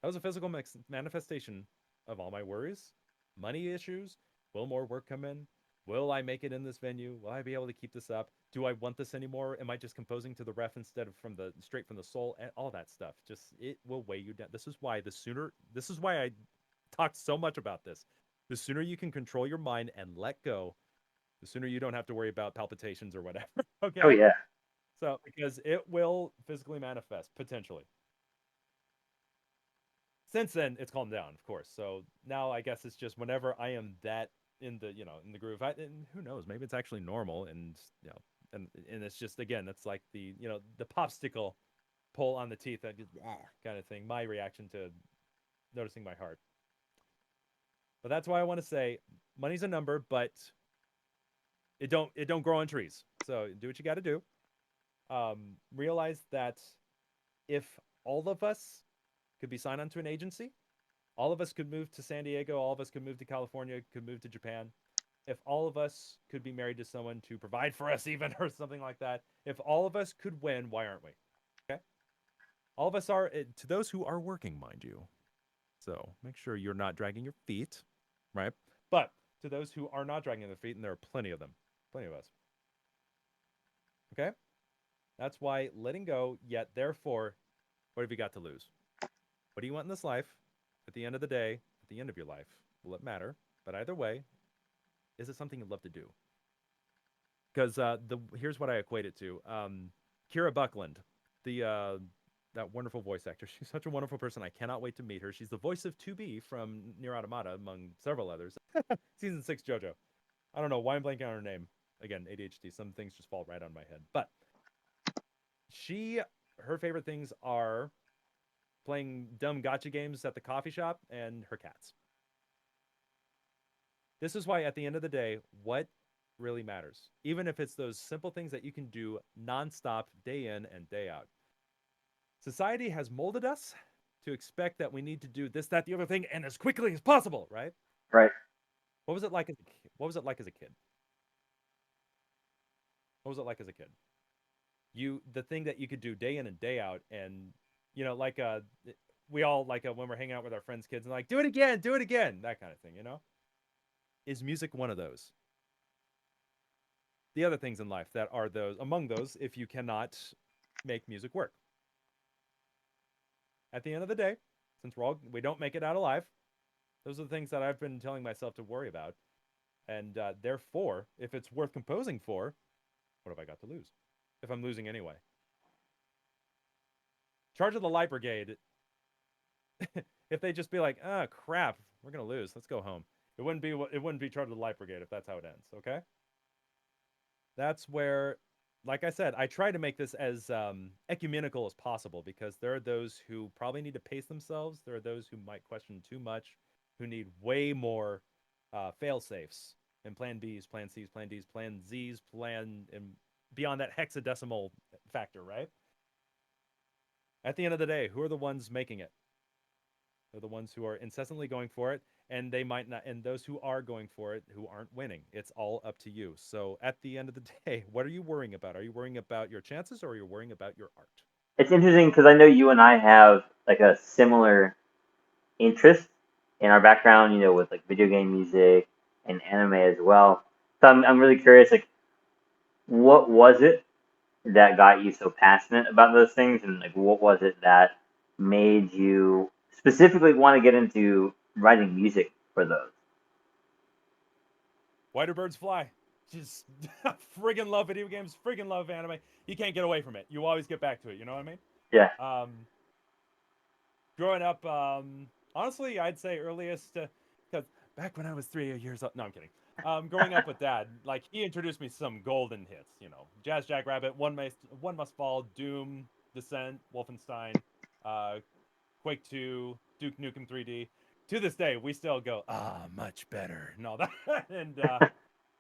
That was a physical manifestation of all my worries, money issues. Will more work come in? Will I make it in this venue? Will I be able to keep this up? Do I want this anymore? Am I just composing to the ref instead of from the straight from the soul? And all that stuff. Just, it will weigh you down. This is why I talked so much about this. The sooner you can control your mind and let go, the sooner you don't have to worry about palpitations or whatever. Oh Okay? yeah. So, because it will physically manifest potentially. Since then, it's calmed down, of course. So now I guess it's just whenever I am that in the, in the groove. And who knows? Maybe it's actually normal, and and it's just, again, it's like the, the popsicle pull on the teeth, that just, kind of thing. My reaction to noticing my heart. But that's why I want to say, money's a number, but it don't grow on trees. So do what you got to do. Realize that if all of us could be signed onto an agency, all of us could move to San Diego, all of us could move to California, could move to Japan. If all of us could be married to someone to provide for us, even, or something like that, if all of us could win, why aren't we? Okay. All of us are, to those who are working, mind you. So make sure you're not dragging your feet, right? But to those who are not dragging their feet, and there are plenty of them, plenty of us. Okay. That's why letting go, yet therefore, what have you got to lose? What do you want in this life? At the end of the day, at the end of your life, will it matter? But either way, is it something you'd love to do? Because here's what I equate it to. Kira Buckland, the that wonderful voice actor. She's such a wonderful person. I cannot wait to meet her. She's the voice of 2B from Nier Automata, among several others. Season 6 JoJo. I don't know why I'm blanking on her name. Again, ADHD. Some things just fall right on my head. But her favorite things are playing dumb gotcha games at the coffee shop and her cats. This is why, at the end of the day, what really matters, even if it's those simple things that you can do nonstop, day in and day out. Society has molded us to expect that we need to do this, that, the other thing, and as quickly as possible, right? Right. What was it like as a kid? What was it like as a kid? What was it like as a kid? The thing that you could do day in and day out, and like we all like when we're hanging out with our friends' kids and like, do it again, that kind of thing. Is music one of those? The other things in life that are those, among those, if you cannot make music work. At the end of the day, since we don't make it out alive, those are the things that I've been telling myself to worry about. And therefore, if it's worth composing for, what have I got to lose? If I'm losing anyway. Charge of the Light Brigade, if they just be like, oh crap, we're gonna lose, let's go home. It wouldn't be Charge of the Light Brigade if that's how it ends, okay? That's where, like I said, I try to make this as ecumenical as possible, because there are those who probably need to pace themselves. There are those who might question too much, who need way more fail safes and Plan B's, Plan C's, Plan D's, Plan Z's, Plan and beyond that hexadecimal factor, right? At the end of the day, who are the ones making it? They're the ones who are incessantly going for it, and they might not. And those who are going for it, who aren't winning, it's all up to you. So at the end of the day, what are you worrying about? Are you worrying about your chances, or are you worrying about your art? It's interesting because I know you and I have like a similar interest in our background, with like video game music and anime as well. So I'm really curious, like, what was it that got you so passionate about those things, and like, what was it that made you specifically want to get into writing music for those? Why do birds fly? Just friggin' love video games, friggin' love anime. You can't get away from it. You always get back to it. You know what I mean? Yeah. Growing up, honestly, I'd say earliest, because back when I was 3 years old. No, I'm kidding. Growing up with dad, like he introduced me to some golden hits. Jazz Jackrabbit, One Must Fall, Doom, Descent, Wolfenstein, uh, Quake 2, Duke Nukem 3D. To this day, we still go, much better and all that. And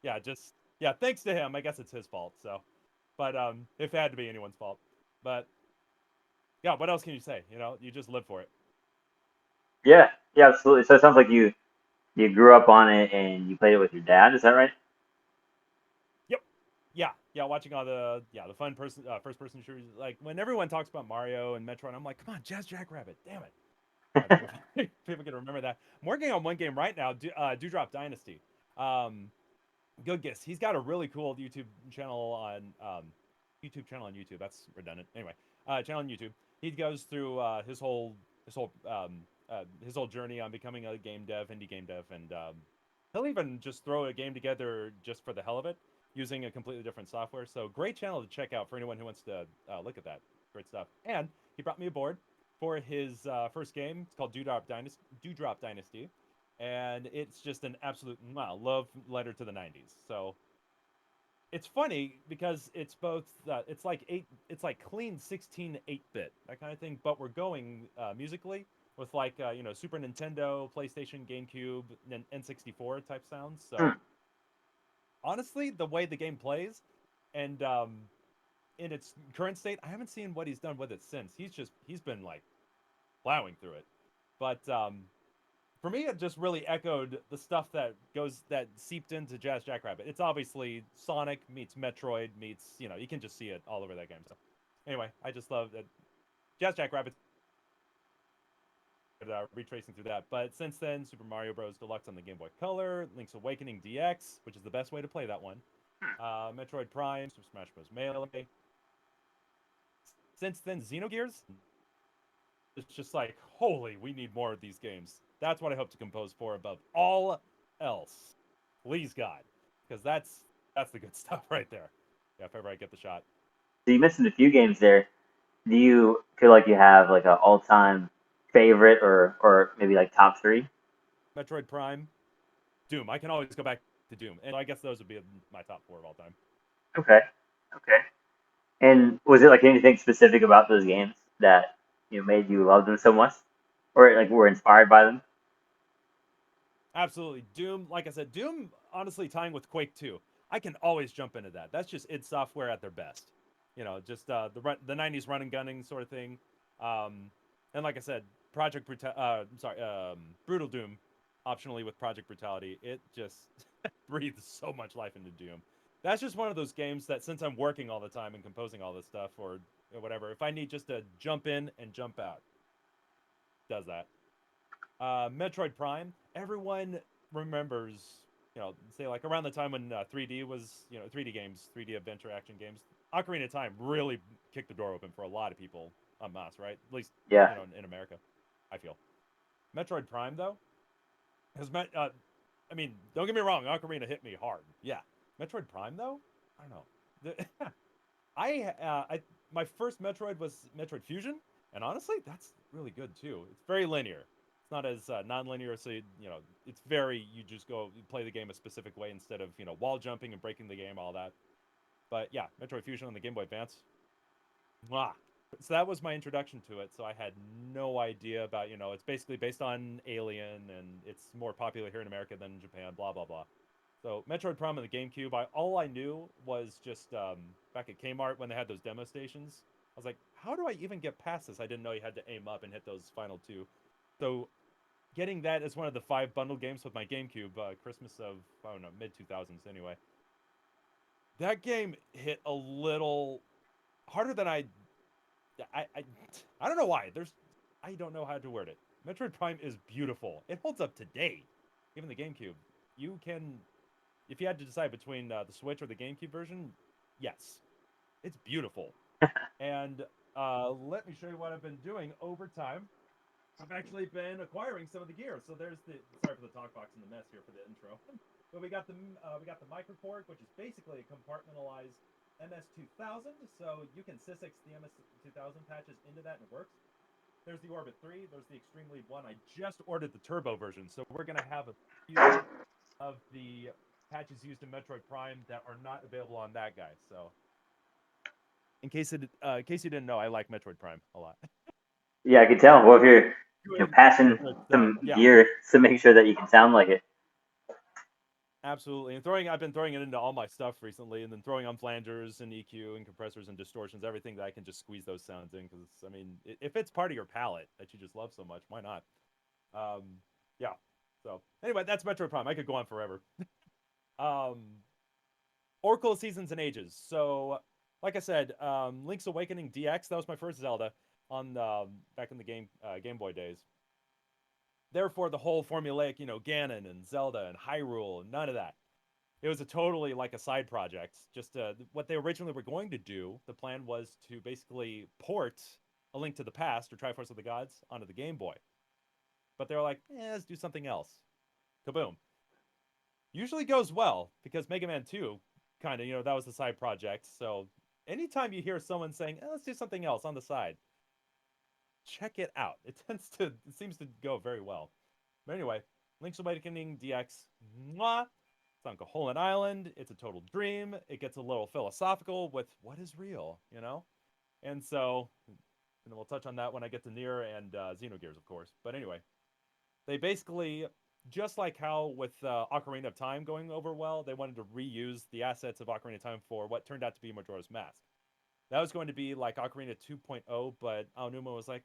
yeah, just yeah, thanks to him. I guess it's his fault. So, but if it had to be anyone's fault, but yeah, what else can you say? You just live for it. Yeah, yeah, absolutely. So it sounds like you grew up on it and you played it with your dad. Is that right? Yep. Yeah. Yeah. Watching all the fun first person shooters. Like when everyone talks about Mario and Metroid, I'm like, come on, Jazz Jackrabbit. Damn it. I don't know if people can remember that. I'm working on one game right now, Dewdrop Dynasty. Um, Good guess. He's got a really cool YouTube channel on YouTube. That's redundant. Anyway, channel on YouTube. He goes through his whole journey on becoming a game dev, indie game dev, and he'll even just throw a game together just for the hell of it using a completely different software. So great channel to check out for anyone who wants to look at that. Great stuff. And he brought me aboard for his first game. It's called Dewdrop Dynasty, and it's just an absolute love letter to the 90s. So it's funny because it's both it's like clean 16 8-bit, that kind of thing, but we're going musically with like Super Nintendo, PlayStation, GameCube, and N64 type sounds. So Hmm. honestly, the way the game plays and in its current state, I haven't seen what he's done with it since. He's been like plowing through it. But for me, it just really echoed the stuff that seeped into Jazz Jackrabbit. It's obviously Sonic meets Metroid meets you can just see it all over that game. So anyway, I just love that Jazz Jackrabbit. Retracing through that, but since then, Super Mario Bros. Deluxe on the Game Boy Color, Link's Awakening DX, which is the best way to play that one. Metroid Prime, Super Smash Bros. Melee. Since then, Xenogears. It's just like, holy, we need more of these games. That's what I hope to compose for above all else. Please God, because that's the good stuff right there. Yeah, if ever I get the shot. So you mentioned a few games there. Do you feel like you have like an all-time favorite or maybe like top three? Metroid Prime, Doom. I can always go back to Doom, and I guess those would be my top four of all time. Okay. Okay. And was it like anything specific about those games that made you love them so much, or like were inspired by them? Absolutely, Doom. Like I said, Doom. Honestly, tying with Quake 2, I can always jump into that. That's just id Software at their best. Just the '90s run and gunning sort of thing. Um, and like I said, Brutal Doom, optionally with Project Brutality. It just breathes so much life into Doom. That's just one of those games that since I'm working all the time and composing all this stuff or whatever, if I need just to jump in and jump out, does that. Metroid Prime, everyone remembers, say like around the time when 3D was, 3D games, 3D adventure action games. Ocarina of Time really kicked the door open for a lot of people en masse, right? At least, Yeah. in America, I feel. Metroid Prime, though, has met, I mean, don't get me wrong, Ocarina hit me hard. Yeah. Metroid Prime, though, I don't know. I my first Metroid was Metroid Fusion, and honestly, that's really good too. It's very linear. It's not as non-linear, so it's very you just go you play the game a specific way instead of wall jumping and breaking the game, all that. But yeah, Metroid Fusion on the Game Boy Advance. Mwah. So that was my introduction to it. So I had no idea about it's basically based on Alien, and it's more popular here in America than in Japan. Blah blah blah. So Metroid Prime on the GameCube, all I knew was just back at Kmart when they had those demo stations. I was like, how do I even get past this? I didn't know you had to aim up and hit those final two. So getting that as one of the 5 bundle games with my GameCube, Christmas of, I don't know, mid 2000s anyway. That game hit a little harder than I, I, I don't know why. I don't know how to word it. Metroid Prime is beautiful. It holds up today, even the GameCube. You can, if you had to decide between the Switch or the GameCube version, yes, it's beautiful. And let me show you what I've been doing over time. I've actually been acquiring some of the gear. So there's the, sorry for the talk box and the mess here for the intro. But we got the microcord, which is basically a compartmentalized MS2000. So you can syslix the MS2000 patches into that and it works. There's the Orbit 3. There's the Extreme Lead 1. I just ordered the turbo version. So we're going to have a few of the patches used in Metroid Prime that are not available on that guy. So in case you didn't know, I like Metroid Prime a lot. Yeah, I can tell. Well, if you're Good, passing some yeah, gear to make sure that you can sound like it. absolutely. And I've been throwing it into all my stuff recently, and then throwing on flangers and EQ and compressors and distortions, everything that I can just squeeze those sounds in. Because I mean, if it's part of your palette that you just love so much, why not? Um, yeah. So anyway, that's Metroid Prime. I could go on forever. um, Oracle Seasons and Ages. So, like I said, Link's Awakening DX. That was my first Zelda on back in the Game Boy days. Therefore, the whole formulaic, Ganon and Zelda and Hyrule, and none of that. It was a totally like a side project. Just what they originally were going to do. The plan was to basically port A Link to the Past or Triforce of the Gods onto the Game Boy. But they were like, let's do something else. Kaboom. Usually goes well because Mega Man 2 kind of, that was the side project. So anytime you hear someone saying, let's do something else on the side, check it out. It seems to go very well. But anyway, Link's Awakening DX, mwah, it's on Koholint Island. It's a total dream. It gets a little philosophical with what is real, And so, and we'll touch on that when I get to Nier and Xenogears, of course. But anyway, they basically, just like how with Ocarina of Time going over well, they wanted to reuse the assets of Ocarina of Time for what turned out to be Majora's Mask. That was going to be like Ocarina 2.0, but Aonuma was like,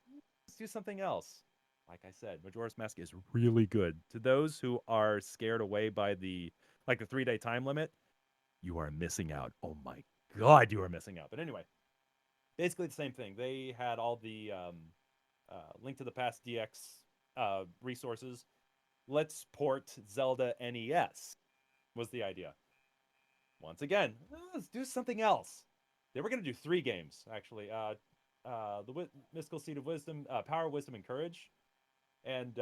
let's do something else. Like I said, Majora's Mask is really good. To those who are scared away by the 3-day time limit, you are missing out. Oh my god, you are missing out. But anyway, basically the same thing. They had all the Link to the Past DX resources. Let's port Zelda NES was the idea. Once again, let's do something else. They were going to do 3 games, actually. The Mystical Seed of Wisdom, Power, Wisdom, and Courage. And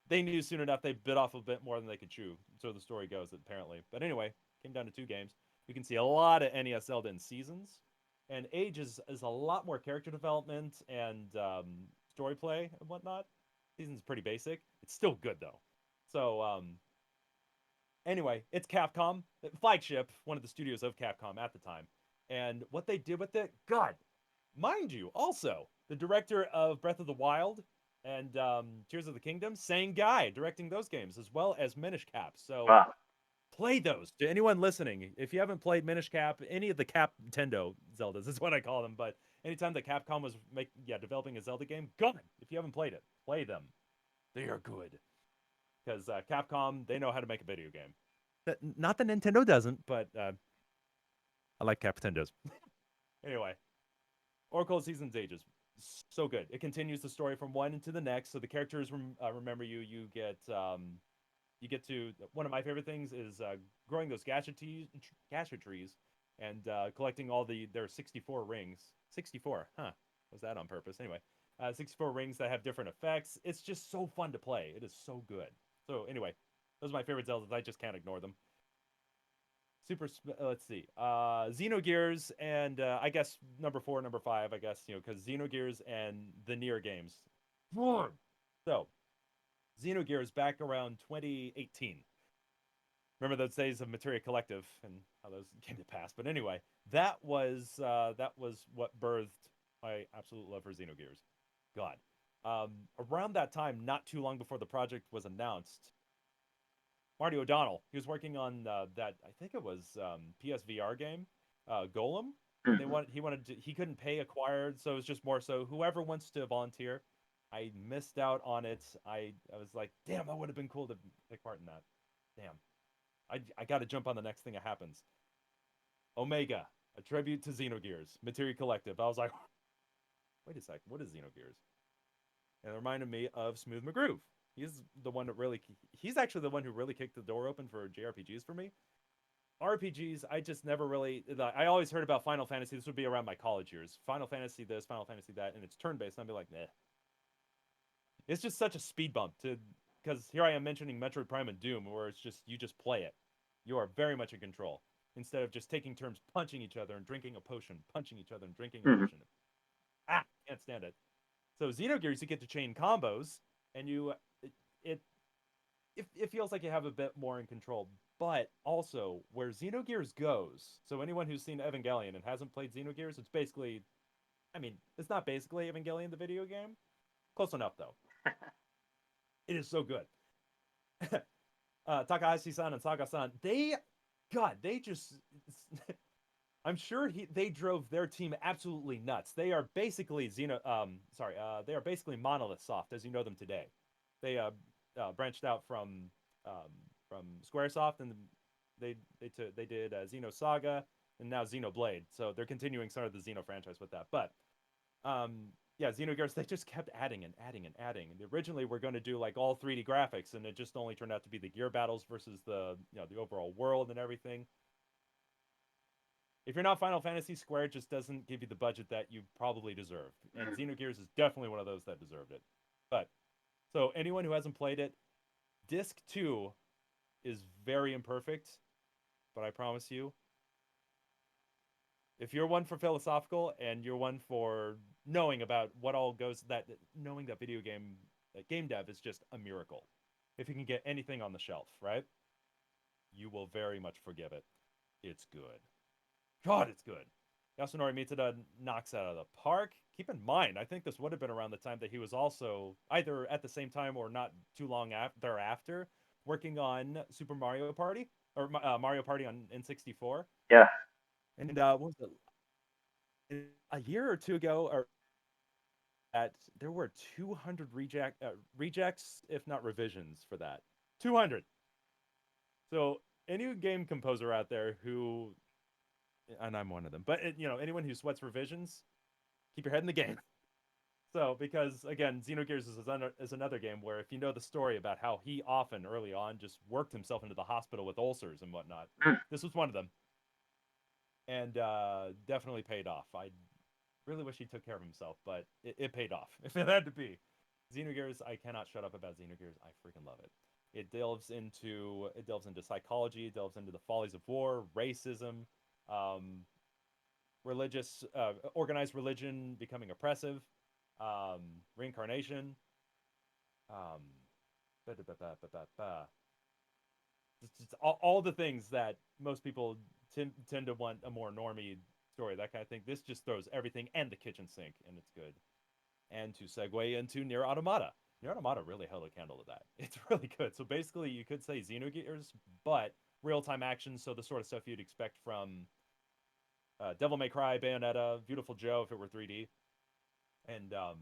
they knew soon enough they bit off a bit more than they could chew. So the story goes, apparently. But anyway, came down to 2 games. You can see a lot of NES Zelda in Seasons. And Age is a lot more character development and story play and whatnot. Seasons is pretty basic. It's still good, though. So, anyway, it's Capcom, flagship, one of the studios of Capcom at the time. And what they did with it, God, mind you, also, the director of Breath of the Wild and Tears of the Kingdom, same guy directing those games, as well as Minish Cap. So Wow. play those. To anyone listening, if you haven't played Minish Cap, any of the Cap Nintendo Zeldas is what I call them, but anytime that Capcom was developing a Zelda game, God, if you haven't played it, play them. They are good. Because Capcom, they know how to make a video game. Not that Nintendo doesn't, but I like Nintendo's. Anyway, Oracle of Seasons Ages, so good. It continues the story from one into the next. So the characters remember you. You get to one of my favorite things is growing those gacha trees and collecting all their 64 rings. 64, huh? Was that on purpose? Anyway, 64 rings that have different effects. It's just so fun to play. It is so good. So anyway, those are my favorite Zeldas. I just can't ignore them. Let's see, Xenogears and I guess number 4, number 5, I guess, because Xenogears and the Nier games. So Xenogears back around 2018. Remember those days of Materia Collective and how those came to pass. But anyway, that was what birthed my absolute love for Xenogears. God, around that time, not too long before the project was announced, Marty O'Donnell. He was working on that. I think it was PSVR game, Golem. And Mhm. he couldn't pay acquired, so it was just more so whoever wants to volunteer. I missed out on it. I was like, damn, that would have been cool to take part in that. Damn, I got to jump on the next thing that happens. Omega, a tribute to Xenogears, Materia Collective. I was like, wait a sec, what is Xenogears? And it reminded me of Smooth McGroove. He's the one that really, he's actually the one who really kicked the door open for JRPGs for me. RPGs, I just never really, I always heard about Final Fantasy. This would be around my college years. Final Fantasy this, Final Fantasy that, and it's turn based. And I'd be like, nah. It's just such a speed bump to, because here I am mentioning Metroid Prime and Doom, where it's just, you just play it. You are very much in control instead of just taking turns punching each other and drinking a potion, punching each other and drinking a Mhm. potion. Can't stand it. So Xenogears, you get to chain combos, and it it feels like you have a bit more in control. But also, where Xenogears goes, so anyone who's seen Evangelion and hasn't played Xenogears, it's basically, I mean, it's not basically Evangelion the video game. Close enough though. It is so good. Takahashi-san and Saga-san, they just, I'm sure they drove their team absolutely nuts. They are basically they are basically Monolith Soft as you know them today. They branched out from SquareSoft, and they did Xeno Saga and now Xenoblade. So they're continuing some of the Xeno franchise with that. But yeah, Xenogears, they just kept adding and adding and adding. And originally we're going to do like all 3D graphics, and it just only turned out to be the gear battles versus the overall world and everything. If you're not Final Fantasy, Square just doesn't give you the budget that you probably deserve. And Mhm. Xenogears is definitely one of those that deserved it. But so anyone who hasn't played it, Disc 2 is very imperfect, but I promise you, if you're one for philosophical and you're one for knowing about what all goes that knowing that video game that game dev is just a miracle. If you can get anything on the shelf, right? You will very much forgive it. It's good. God, it's good. Yasunori Mitsuda knocks it out of the park. Keep in mind, I think this would have been around the time that he was also either at the same time or not too long thereafter working on Super Mario Party or Mario Party on N64. Yeah. And what was it? A year or two ago, or that there were 200 rejects, if not revisions, for that. 200. So any game composer out there who, and I'm one of them, but anyone who sweats revisions, keep your head in the game. So, because again, Xenogears is another game where if you know the story about how he often early on just worked himself into the hospital with ulcers and whatnot, Mm. this was one of them, and definitely paid off. I really wish he took care of himself, but it paid off if it had to be. Xenogears, I cannot shut up about Xenogears. I freaking love it. It delves into psychology, it delves into the follies of war, racism, um, organized religion becoming oppressive, reincarnation, um, just all the things that most people tend to want a more normie story, that kind of thing. This just throws everything and the kitchen sink, and it's good. And to segue into Near Automata, Near Automata really held a candle to that. It's really good. So basically, you could say Xenogears, but real time action. So the sort of stuff you'd expect from Devil May Cry, Bayonetta, Beautiful Joe if it were 3D, and a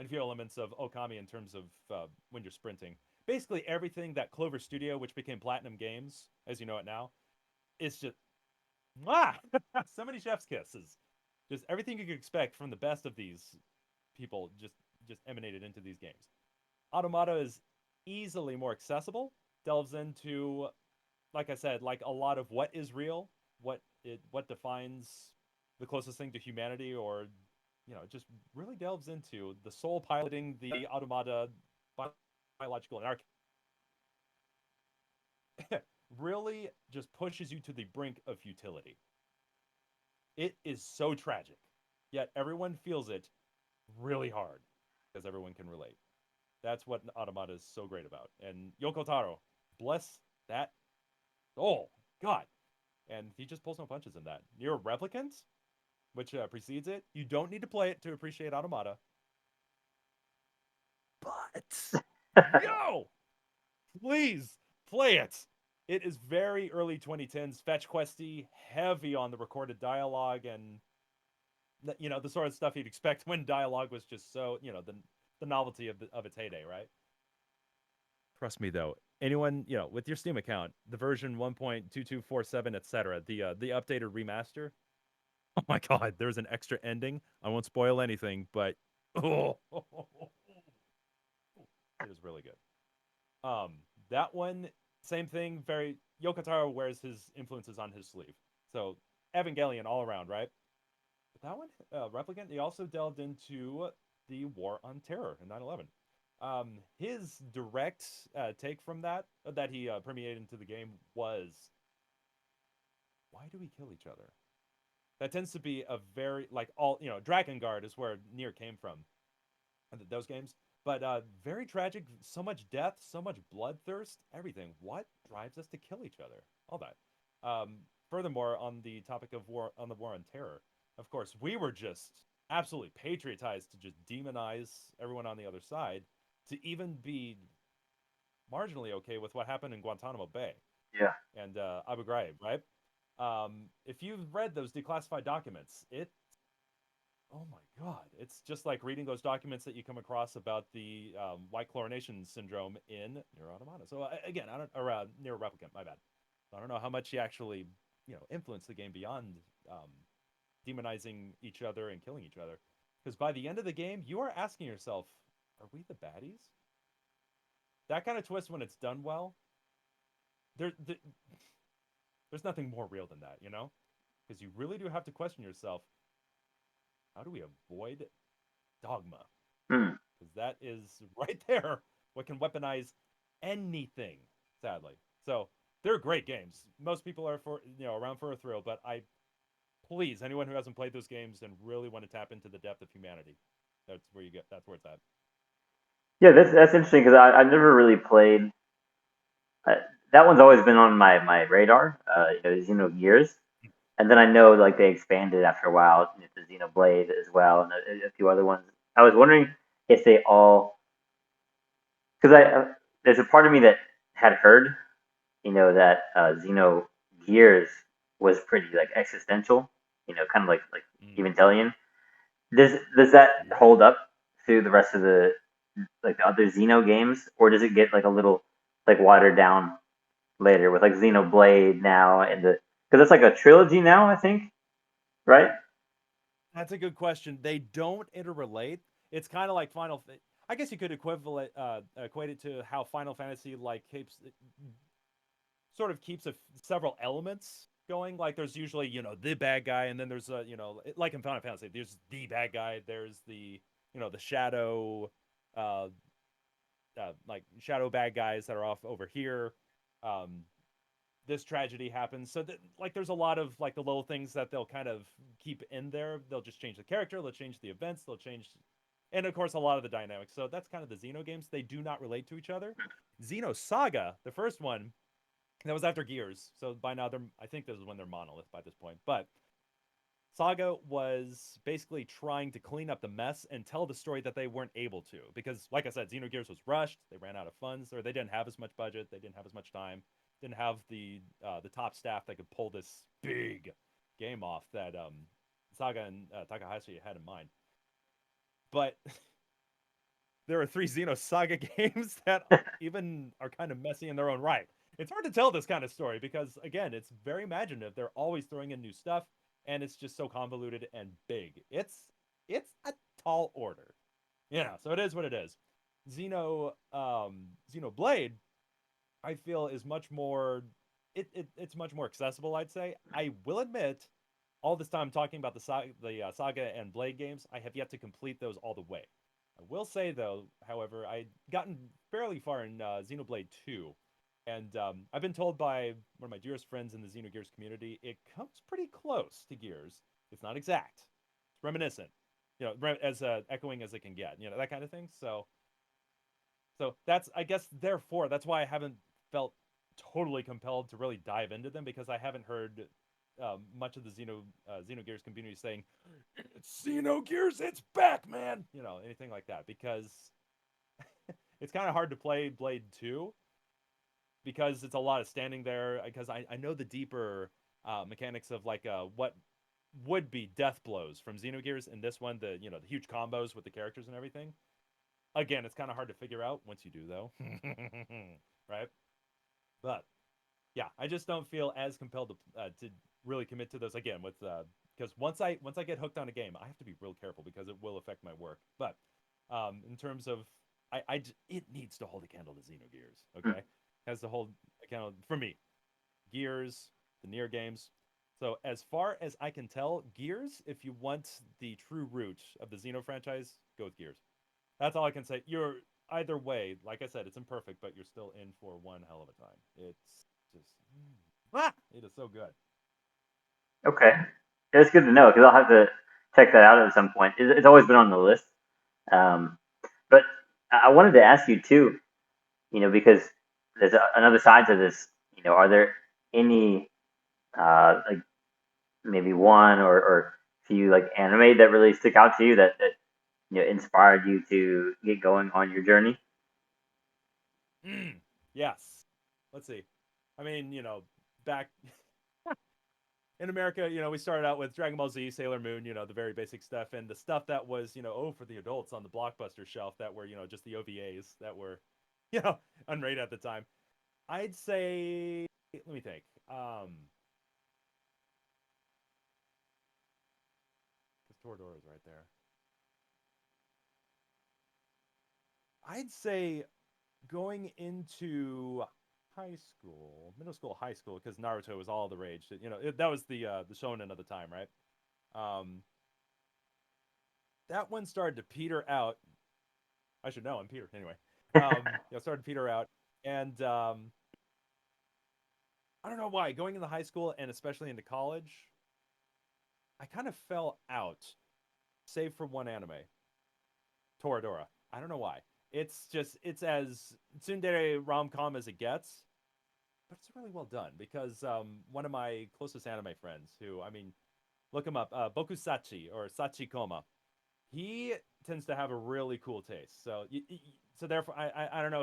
few elements of Okami in terms of when you're sprinting. Basically, everything that Clover Studio, which became Platinum Games, as you know it now, is just ah, so many chef's kisses. Just everything you could expect from the best of these people just emanated into these games. Automata is easily more accessible, delves into, like I said, like a lot of what is real, what defines the closest thing to humanity, or just really delves into the soul piloting the automata biological and really just pushes you to the brink of futility. It is so tragic, yet everyone feels it really hard because everyone can relate. That's what Automata is so great about. And Yoko Taro, bless that. Oh God, and he just pulls no punches in that. Near Replicant, which precedes it, you don't need to play it to appreciate Automata, but yo, please play it. It is very early 2010s, fetch questy, heavy on the recorded dialogue, and the sort of stuff you'd expect when dialogue was just so the novelty of its heyday, right? Trust me though, anyone with your Steam account, the version 1.2247, etc., the updated remaster. Oh my God, there's an extra ending. I won't spoil anything, but oh, it is really good. That one, same thing. Very Yoko Taro wears his influences on his sleeve, so Evangelion all around, right? But that one, Replicant, he also delved into the War on Terror in 9/11. His direct take from that he permeated into the game was, why do we kill each other? That tends to be a very like all Dragon Guard is where Nier came from, those games. But very tragic, so much death, so much bloodthirst, everything. What drives us to kill each other? All that. Furthermore, on the topic of the war on terror, of course, we were just absolutely patriotized to just demonize everyone on the other side, to even be marginally okay with what happened in Guantanamo Bay Yeah. and Abu Ghraib, right? If you've read those declassified documents, oh my God, it's just like reading those documents that you come across about the white chlorination syndrome in Nier Automata. So again, I don't or Nier Replicant, my bad. I don't know how much he actually influenced the game beyond demonizing each other and killing each other, because by the end of the game, you are asking yourself, are we the baddies? That kind of twist, when it's done well, there, there there's nothing more real than that, because you really do have to question yourself, how do we avoid dogma? Hmm. Because that is right there what can weaponize anything, sadly. So they're great games. Most people are around for a thrill, but I please, anyone who hasn't played those games and really want to tap into the depth of humanity, that's where it's at. Yeah, that's interesting because I never really played. Uh, that one's always been on my radar. Xenogears, and then I know like they expanded after a while to Xenoblade as well, and a few other ones. I was wondering if they all because there's a part of me that had heard that Xenogears was pretty like existential, kind of like Mm. Evangelion. Does that Yeah. hold up through the rest of the like the other Xeno games, or does it get like a little like watered down later with like Xenoblade now and the because it's like a trilogy now, I think, right? That's a good question. They don't interrelate. It's kind of like I guess you could equate it to how Final Fantasy like keeps sort of keeps several elements going. Like there's usually the bad guy, and then there's like in Final Fantasy, there's the bad guy. There's the the shadow, uh, like shadow bad guys that are off over here. Um, this tragedy happens, so that like there's a lot of like the little things that they'll kind of keep in there. They'll just change the character, they'll change the events, they'll change, and of course a lot of the dynamics. So that's kind of the Xeno games. They do not relate to each other. Xeno Saga, the first one, that was after Gears. So by now I think this is when they're Monolith by this point. But Saga was basically trying to clean up the mess and tell the story that they weren't able to, because like I said, Xenogears was rushed. They ran out of funds, or they didn't have as much budget. They didn't have as much time. Didn't have the top staff that could pull this big game off that Saga and Takahashi had in mind. But there are three Xeno Saga games that even are kind of messy in their own right. It's hard to tell this kind of story because, again, it's very imaginative. They're always throwing in new stuff, and it's just so convoluted and big. It's a tall order, So it is what it is. Xenoblade, I feel, is much more. It's much more accessible. I'd say. I will admit, all this time talking about Saga and Blade games, I have yet to complete those all the way. I will say though, however, I'd gotten fairly far in Xenoblade 2, and I've been told by one of my dearest friends in the Xenogears community, it comes pretty close to Gears. It's not exact. It's reminiscent. As echoing as it can get. That kind of thing. So that's, I guess, therefore that's why I haven't felt totally compelled to really dive into them, because I haven't heard much of the Xenogears community saying it's Xenogears, it's back, man. Anything like that, because it's kind of hard to play Blade 2 because it's a lot of standing there. Because I know the deeper mechanics of like what would be death blows from Xenogears in this one, the the huge combos with the characters and everything. Again, it's kind of hard to figure out once you do though, right? But yeah, I just don't feel as compelled to really commit to those again with because once I get hooked on a game, I have to be real careful because it will affect my work. But in terms of it needs to hold a candle to Xenogears. Okay, has to hold a candle for me. Gears, the near games. So as far as I can tell, Gears, if you want the true root of the Xeno franchise, go with Gears. That's all I can say. You're either way, like I said, it's imperfect, but you're still in for one hell of a time. It's just it is so good. Okay, that's good to know because I'll have to check that out at some point. It's always been on the list, um, but I wanted to ask you too. Because there's another side to this. Are there any like maybe one or few like anime that really stick out to you that inspired you to get going on your journey? Yes. Let's see. I mean, back in America, we started out with Dragon Ball Z, Sailor Moon, the very basic stuff, and the stuff that was, for the adults on the blockbuster shelf that were, just the OVAs that were, you know, unrated at the time. I'd say, let me think. Because Toradora is right there. I'd say going into high school, middle school, high school, because Naruto was all the rage. That was the shonen of the time, right? Um, that one started to peter out. I should know. I'm Peter anyway. Started to peter out, and I don't know why. Going into high school and especially into college, I kind of fell out, save for one anime, Toradora. I don't know why. It's as tsundere rom com as it gets, but it's really well done because one of my closest anime friends, who I mean, look him up, Bokusachi or Sachikoma. He tends to have a really cool taste. So therefore, I don't know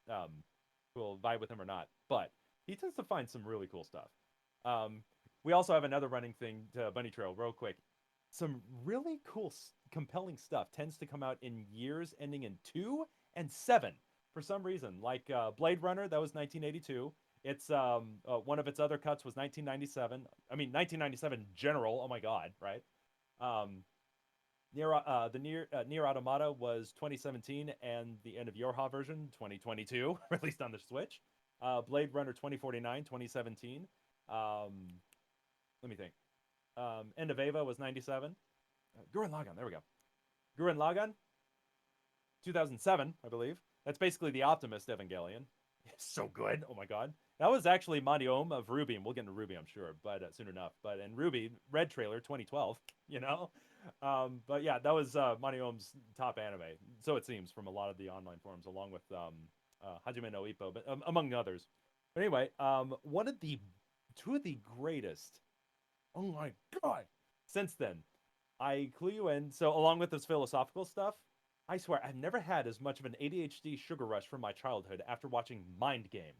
um, who will vibe with him or not, but he tends to find some really cool stuff. Um, we also have another running thing to Bunny Trail, real quick. Some really cool, compelling stuff tends to come out in years ending in 2 and 7 for some reason. Like Blade Runner, that was 1982. It's one of its other cuts was 1997. I mean, 1997 general. Oh my god, right? Um, Near Automata was 2017, and the End of Yorha version 2022, released on the Switch. Blade Runner 2049, 2017. Let me think. End of Ava was 97. Gurren Lagann, there we go. Gurren Lagann 2007, I believe. That's basically the Optimist Evangelion. It's so good. Oh my god. That was actually Maniom of Ruby, and we'll get into Ruby, I'm sure, but soon enough. But in Ruby, Red Trailer 2012, you know? But yeah, that was Maniom's top anime. So it seems from a lot of the online forums, along with Hajime no Ippo, but among others. But anyway, two of the greatest. Oh my god! Since then, I clue you in. So along with this philosophical stuff, I swear I've never had as much of an ADHD sugar rush from my childhood after watching Mind Game.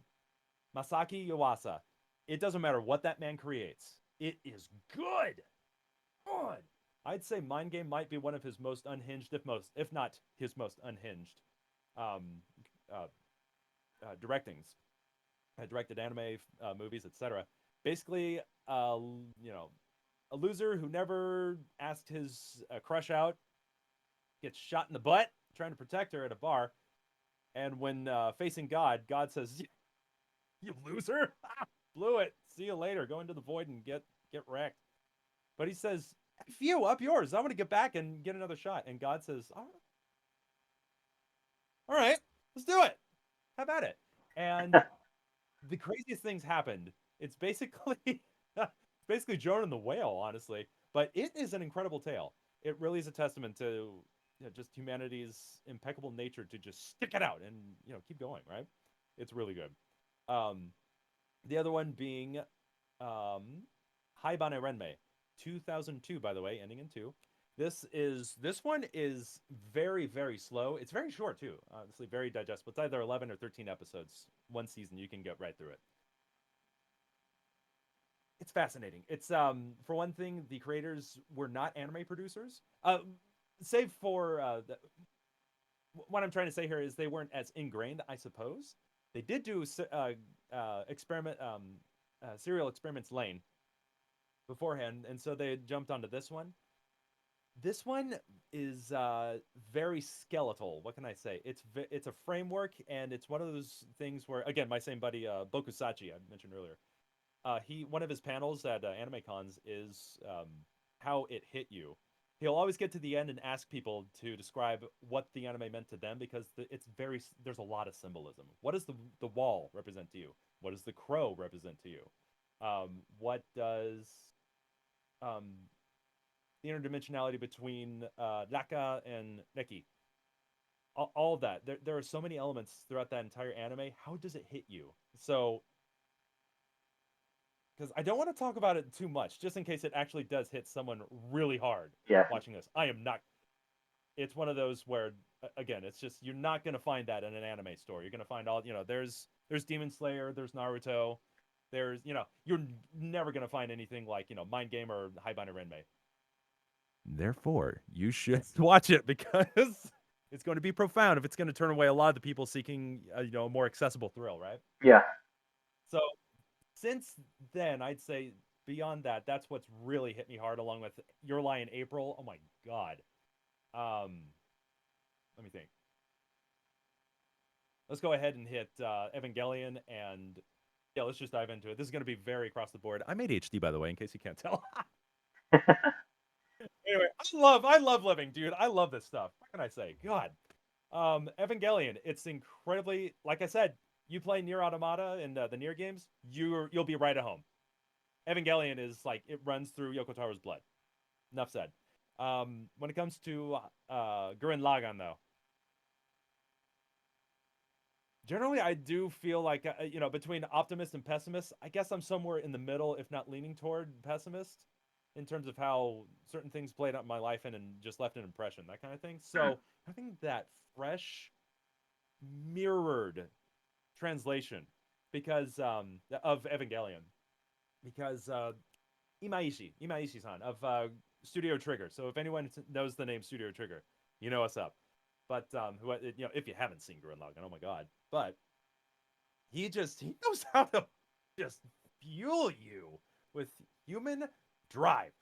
Masaki Yuasa. It doesn't matter what that man creates. It is good. Good. I'd say Mind Game might be one of his most unhinged, if not his most unhinged, um, uh, directings, directed anime movies, etc. Basically, you know, a loser who never asked his crush out gets shot in the butt trying to protect her at a bar, and when facing God, God says, "You loser, blew it. See you later. Go into the void and get wrecked." But he says, "F you, up yours. I want to get back and get another shot." And God says, "All right, let's do it. Have at it." And the craziest things happened. It's basically it's basically Jonah and the whale, honestly. But it is an incredible tale. It really is a testament to just humanity's impeccable nature to just stick it out and keep going. Right? It's really good. Um, the other one being Haibane Renmei, 2002, by the way, ending in two. This one is very very slow. It's very short too. Honestly, very digestible. It's either 11 or 13 episodes. One season, you can get right through it. It's fascinating. It's for one thing, the creators were not anime producers. Save for what I'm trying to say here is they weren't as ingrained, I suppose. They did do experiment serial experiments lane beforehand, and so they jumped onto this one. This one is very skeletal. What can I say? It's a framework, and it's one of those things where, again, my same buddy Bokusachi I mentioned earlier. He one of his panels at Anime Cons is how it hit you. He'll always get to the end and ask people to describe what the anime meant to them because it's very there's a lot of symbolism. What does the wall represent to you? What does the crow represent to you? What does um, the interdimensionality between Raka and Neki? All of that. There are so many elements throughout that entire anime. How does it hit you? So because I don't want to talk about it too much, just in case it actually does hit someone really hard Yeah. watching this. I am not. It's one of those where, again, it's just you're not gonna find that in an anime store. You're gonna find all there's Demon Slayer, there's Naruto, there's you're never gonna find anything like Mind Game or Haibane Renmei. Therefore, you should watch it because it's going to be profound. If it's going to turn away a lot of the people seeking a more accessible thrill, right? Yeah. So since then, I'd say beyond that, that's what's really hit me hard, along with Your Lie in April. Oh my god. Um, Let me think. Let's go ahead and hit Evangelion, and yeah, let's just dive into it. This is going to be very across the board. I'm ADHD, by the way, in case you can't tell. Anyway, I love living, dude. I love this stuff. What can I say? God. Evangelion, it's incredibly, like I said, you play Nier Automata and the Nier games, you'll be right at home. Evangelion is like it runs through Yoko Taro's blood. Enough said. When it comes to Gurren Lagann, though, generally I do feel like between optimist and pessimist, I guess I'm somewhere in the middle, if not leaning toward pessimist, in terms of how certain things played out in my life and just left an impression, that kind of thing. So having that fresh, mirrored translation because of Evangelion, because Imaishi-san of Studio Trigger. So if anyone knows the name Studio Trigger, you know what's up. But if you haven't seen Gurren Lagann, oh my god! But he knows how to just fuel you with human drive.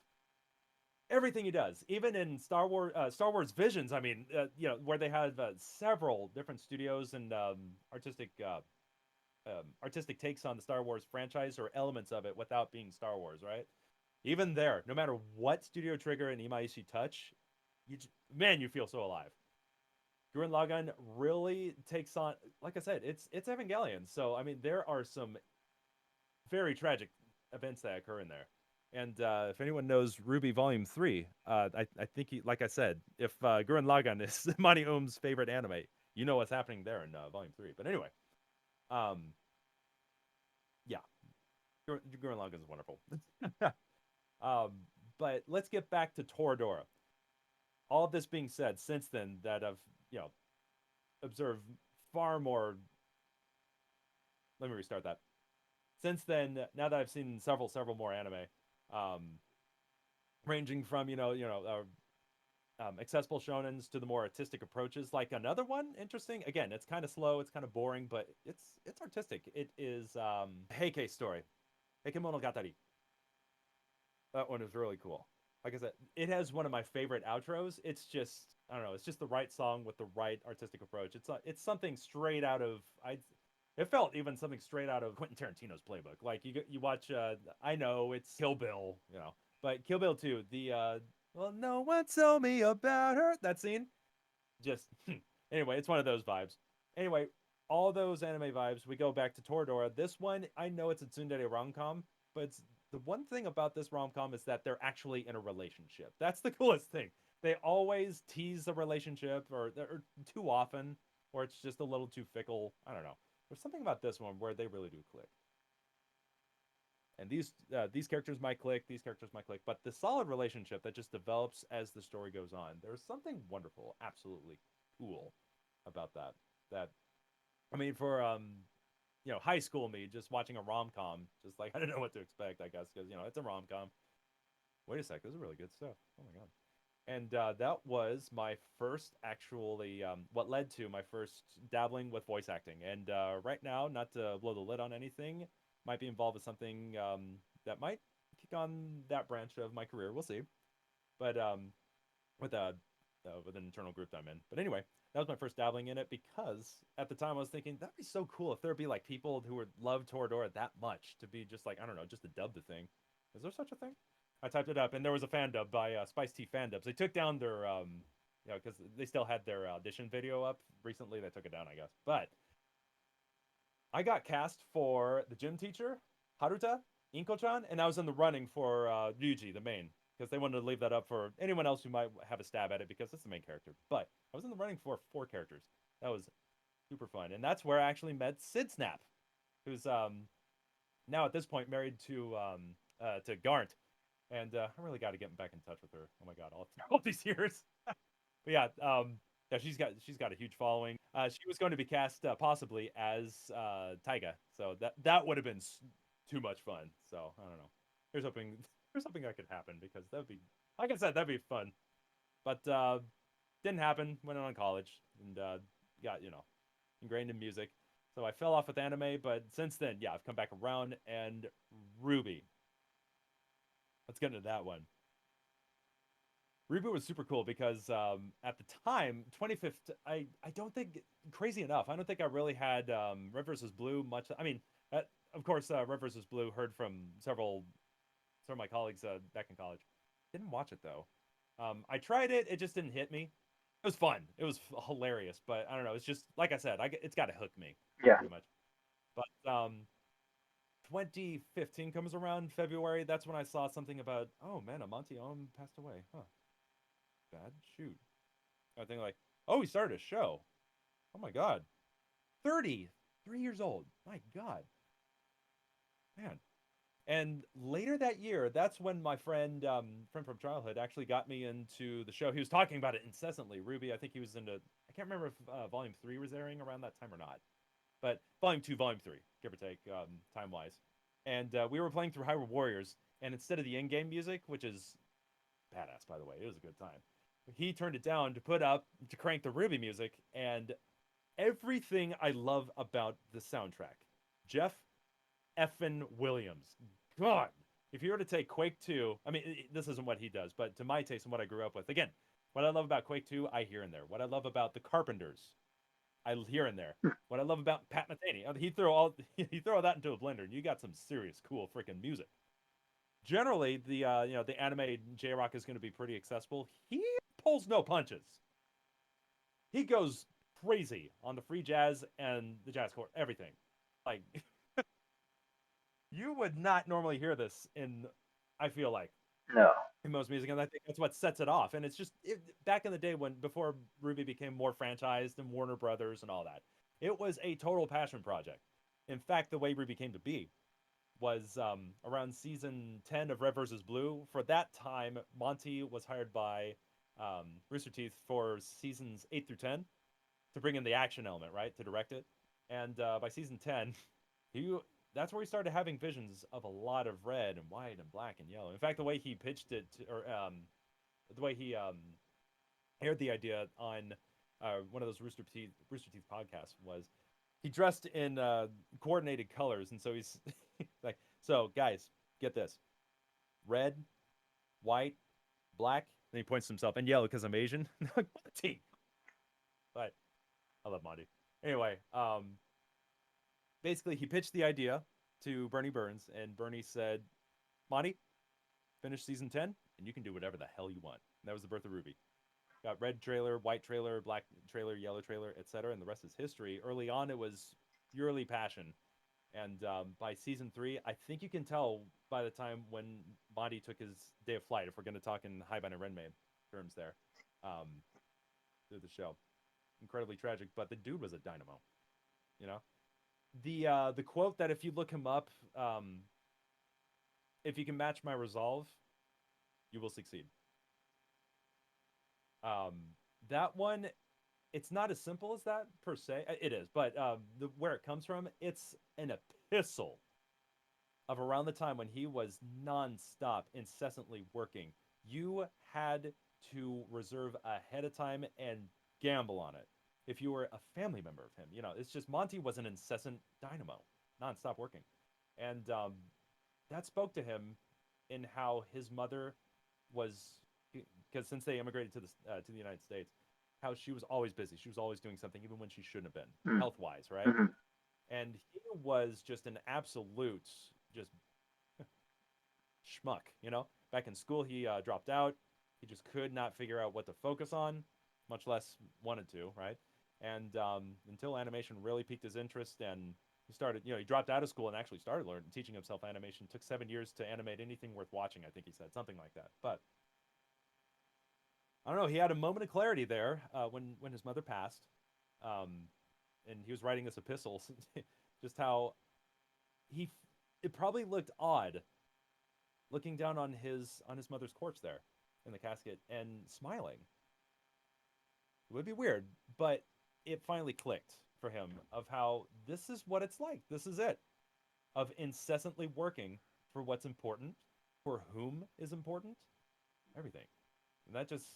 Everything he does, even in Star Wars Visions. I mean, where they have several different studios and artistic takes on the Star Wars franchise or elements of it without being Star Wars, right? Even there, no matter what Studio Trigger and Imaishi touch, man, you feel so alive. Gurren Lagann really takes on, like I said, it's Evangelion. So I mean, there are some very tragic events that occur in there. And if anyone knows Ruby Volume 3, I think, like I said, if Gurren Lagann is Mani Um's favorite anime, you know what's happening there in Volume 3. But anyway, um, yeah, Gurren Lagann is wonderful. um, but let's get back to Toradora. All of this being said, since then, that I've observed far more. Let me restart that. Since then, now that I've seen several more anime, um, ranging from accessible shonens to the more artistic approaches. Like another one, interesting. Again, it's kind of slow, it's kind of boring, but it's artistic. It is Heike story, Heike Monogatari. That one is really cool. Like I said, it has one of my favorite outros. It's just I don't know. It's just the right song with the right artistic approach. It's something straight out of I. It felt even something straight out of Quentin Tarantino's playbook. Like you watch. I know it's Kill Bill, but Kill Bill 2. The well, no one told me about her. That scene. Just anyway, it's one of those vibes. Anyway, all those anime vibes. We go back to Toradora. This one, I know it's a tsundere rom com, but the one thing about this rom com is that they're actually in a relationship. That's the coolest thing. They always tease the relationship, or too often, or it's just a little too fickle. I don't know. There's something about this one where they really do click. And these characters might click, these characters might click, but the solid relationship that just develops as the story goes on. There's something wonderful, absolutely cool about that. That I mean, for high school me, just watching a rom com, just like I don't know what to expect, I guess, because it's a rom com. Wait a sec, this is really good stuff. Oh my god. And that was my first actually what led to my first dabbling with voice acting. And right now, not to blow the lid on anything, might be involved with something that might kick on that branch of my career. We'll see. But with a with an internal group that I'm in. But anyway, that was my first dabbling in it because at the time I was thinking that'd be so cool if there'd be like people who would love Toradora that much to be just like I don't know, just to dub the thing. Is there such a thing? I typed it up and there was a fan dub by Spice Tea Fan Dubs. They took down their because they still had their audition video up recently. They took it down, I guess. But I got cast for the gym teacher, Haruta, Inko-chan, and I was in the running for Ryuji, the main, because they wanted to leave that up for anyone else who might have a stab at it because it's the main character. But I was in the running for 4 characters. That was super fun, and that's where I actually met Sid Snap, who's now at this point married to Garnt, and I really got to get back in touch with her. Oh my god, all these years. But yeah, yeah, she's got a huge following. She was going to be cast possibly as Taiga, so that would have been too much fun. So I don't know. Here's hoping here's something that could happen because that would be like I said that'd be fun, but didn't happen. Went on college and got ingrained in music. So I fell off with anime, but since then, yeah, I've come back around. And Ruby, let's get into that one. Reboot was super cool because at the time, 2015, I don't think, crazy enough, I don't think I really had Red versus Blue much. I mean, of course, Red versus Blue heard from several of my colleagues back in college. Didn't watch it though. I tried it, it just didn't hit me. It was fun, it was hilarious, but I don't know. It's just like I said, it's got to hook me Yeah. pretty much. But 2015 comes around February. That's when I saw something about oh man, Amonte passed away. Huh, bad. Shoot. I think like, oh, he started a show. Oh my god, 33 years old. My god, man. And later that year, that's when my friend from childhood actually got me into the show. He was talking about it incessantly. Ruby, I think he was into. I can't remember if Volume 3 was airing around that time or not, but Volume 2, Volume 3, give or take, time wise. And we were playing through Hyrule Warriors, and instead of the in-game music, which is badass by the way, it was a good time. He turned it down to crank the Ruby music, and everything I love about the soundtrack. Jeff effin Williams. God, if you were to take Quake 2, I mean, this isn't what he does, but to my taste and what I grew up with, again, what I love about Quake 2, I hear in there. What I love about the Carpenters, I hear in there. What I love about Pat Metheny, he throw all that into a blender, and you got some serious cool freaking music. Generally, the anime J Rock is going to be pretty accessible. He pulls no punches. He goes crazy on the free jazz and the jazz chord, everything. Like you would not normally hear this in, I feel like, No. in most music, and I think that's what sets it off. And it's just back in the day when before Ruby became more franchised and Warner Brothers and all that, it was a total passion project. In fact, the way Ruby came to be was around season 10 of Red versus Blue. For that time, Monty was hired by Rooster Teeth for seasons 8 through 10 to bring in the action element, right, to direct it. And by season 10, he that's where he started having visions of a lot of red and white and black and yellow. In fact, the way he pitched it, or the way he aired the idea on one of those Rooster Teeth podcasts was he dressed in coordinated colors, and so he's like, "So guys, get this: red, white, black." And he points to himself and yellow because I'm Asian. Like, Monty. But I love Monty. Anyway, basically he pitched the idea to Bernie Burns, and Bernie said, "Monty, finish season 10, and you can do whatever the hell you want." And that was the birth of Ruby. Got red trailer, white trailer, black trailer, yellow trailer, etc. And the rest is history. Early on, it was purely passion. And by season 3, I think you can tell by the time when Monty took his day of flight, if we're going to talk in Haibane Renmei terms there, um, through the show. Incredibly tragic, but the dude was a dynamo, you know? The quote that if you look him up, if you can match my resolve, you will succeed. Um, that one, it's not as simple as that per se. It is, but where it comes from, it's an epistle of around the time when he was nonstop, incessantly working. You had to reserve ahead of time and gamble on it. If you were a family member of him, it's just Monty was an incessant dynamo, nonstop working, and that spoke to him in how his mother was, because since they immigrated to the United States, how she was always busy. She was always doing something, even when she shouldn't have been, health wise, right? Mm-hmm. And he was just an absolute just schmuck. Back in school, he dropped out. He just could not figure out what to focus on, much less wanted to, right? And until animation really piqued his interest, and he started, he dropped out of school and actually started learning, teaching himself animation. It took 7 years to animate anything worth watching, I think he said, something like that. But I don't know. He had a moment of clarity there when his mother passed, um, and he was writing this epistle. Just how he, it probably looked odd looking down on his mother's corpse there in the casket and smiling. It would be weird, but it finally clicked for him of how this is what it's like. This is it. Of incessantly working for what's important, for whom is important, everything. And that just,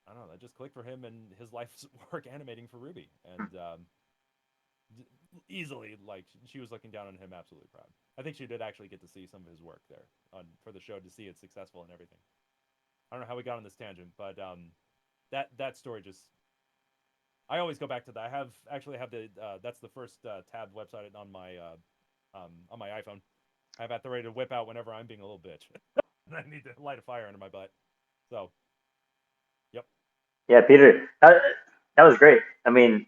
I don't know, that just clicked for him and his life's work animating for Ruby. And easily, like, she was looking down on him, absolutely proud. I think she did actually get to see some of his work there for the show, to see it successful and everything. I don't know how we got on this tangent, but that story just, I always go back to that. I have the that's the first tabbed website on my iPhone. I have that ready to whip out whenever I'm being a little bitch. And I need to light a fire under my butt. So, yep. Yeah, Peter, that was great. I mean,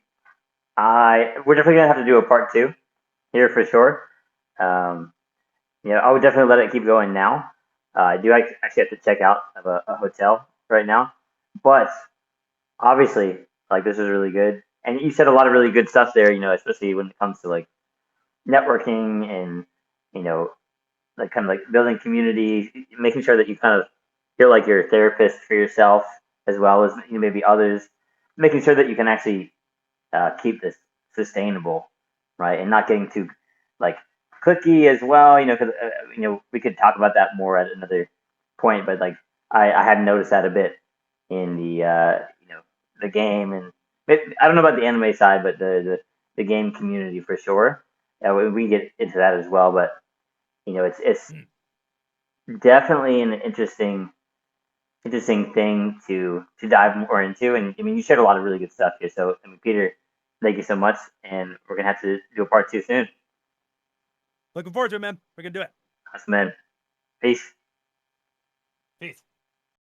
we're definitely gonna have to do a part two here for sure. Um, I would definitely let it keep going now. I do actually have to check out of a hotel right now, but obviously, like, this is really good, and you said a lot of really good stuff there. Especially when it comes to like networking and you know like kind of like building community, making sure that you kind of feel like you're a therapist for yourself as well as maybe others, making sure that you can actually keep this sustainable, right, and not getting too like clicky as well. Because we could talk about that more at another point, but like I had noticed that a bit in the game, and I don't know about the anime side, but the game community for sure. Yeah, we get into that as well, but it's definitely an interesting thing to dive more into. And I mean, you shared a lot of really good stuff here. So I mean, Peter, thank you so much, and we're gonna have to do a part two soon. Looking forward to it, man. We're gonna do it. Awesome, man. Peace. Peace.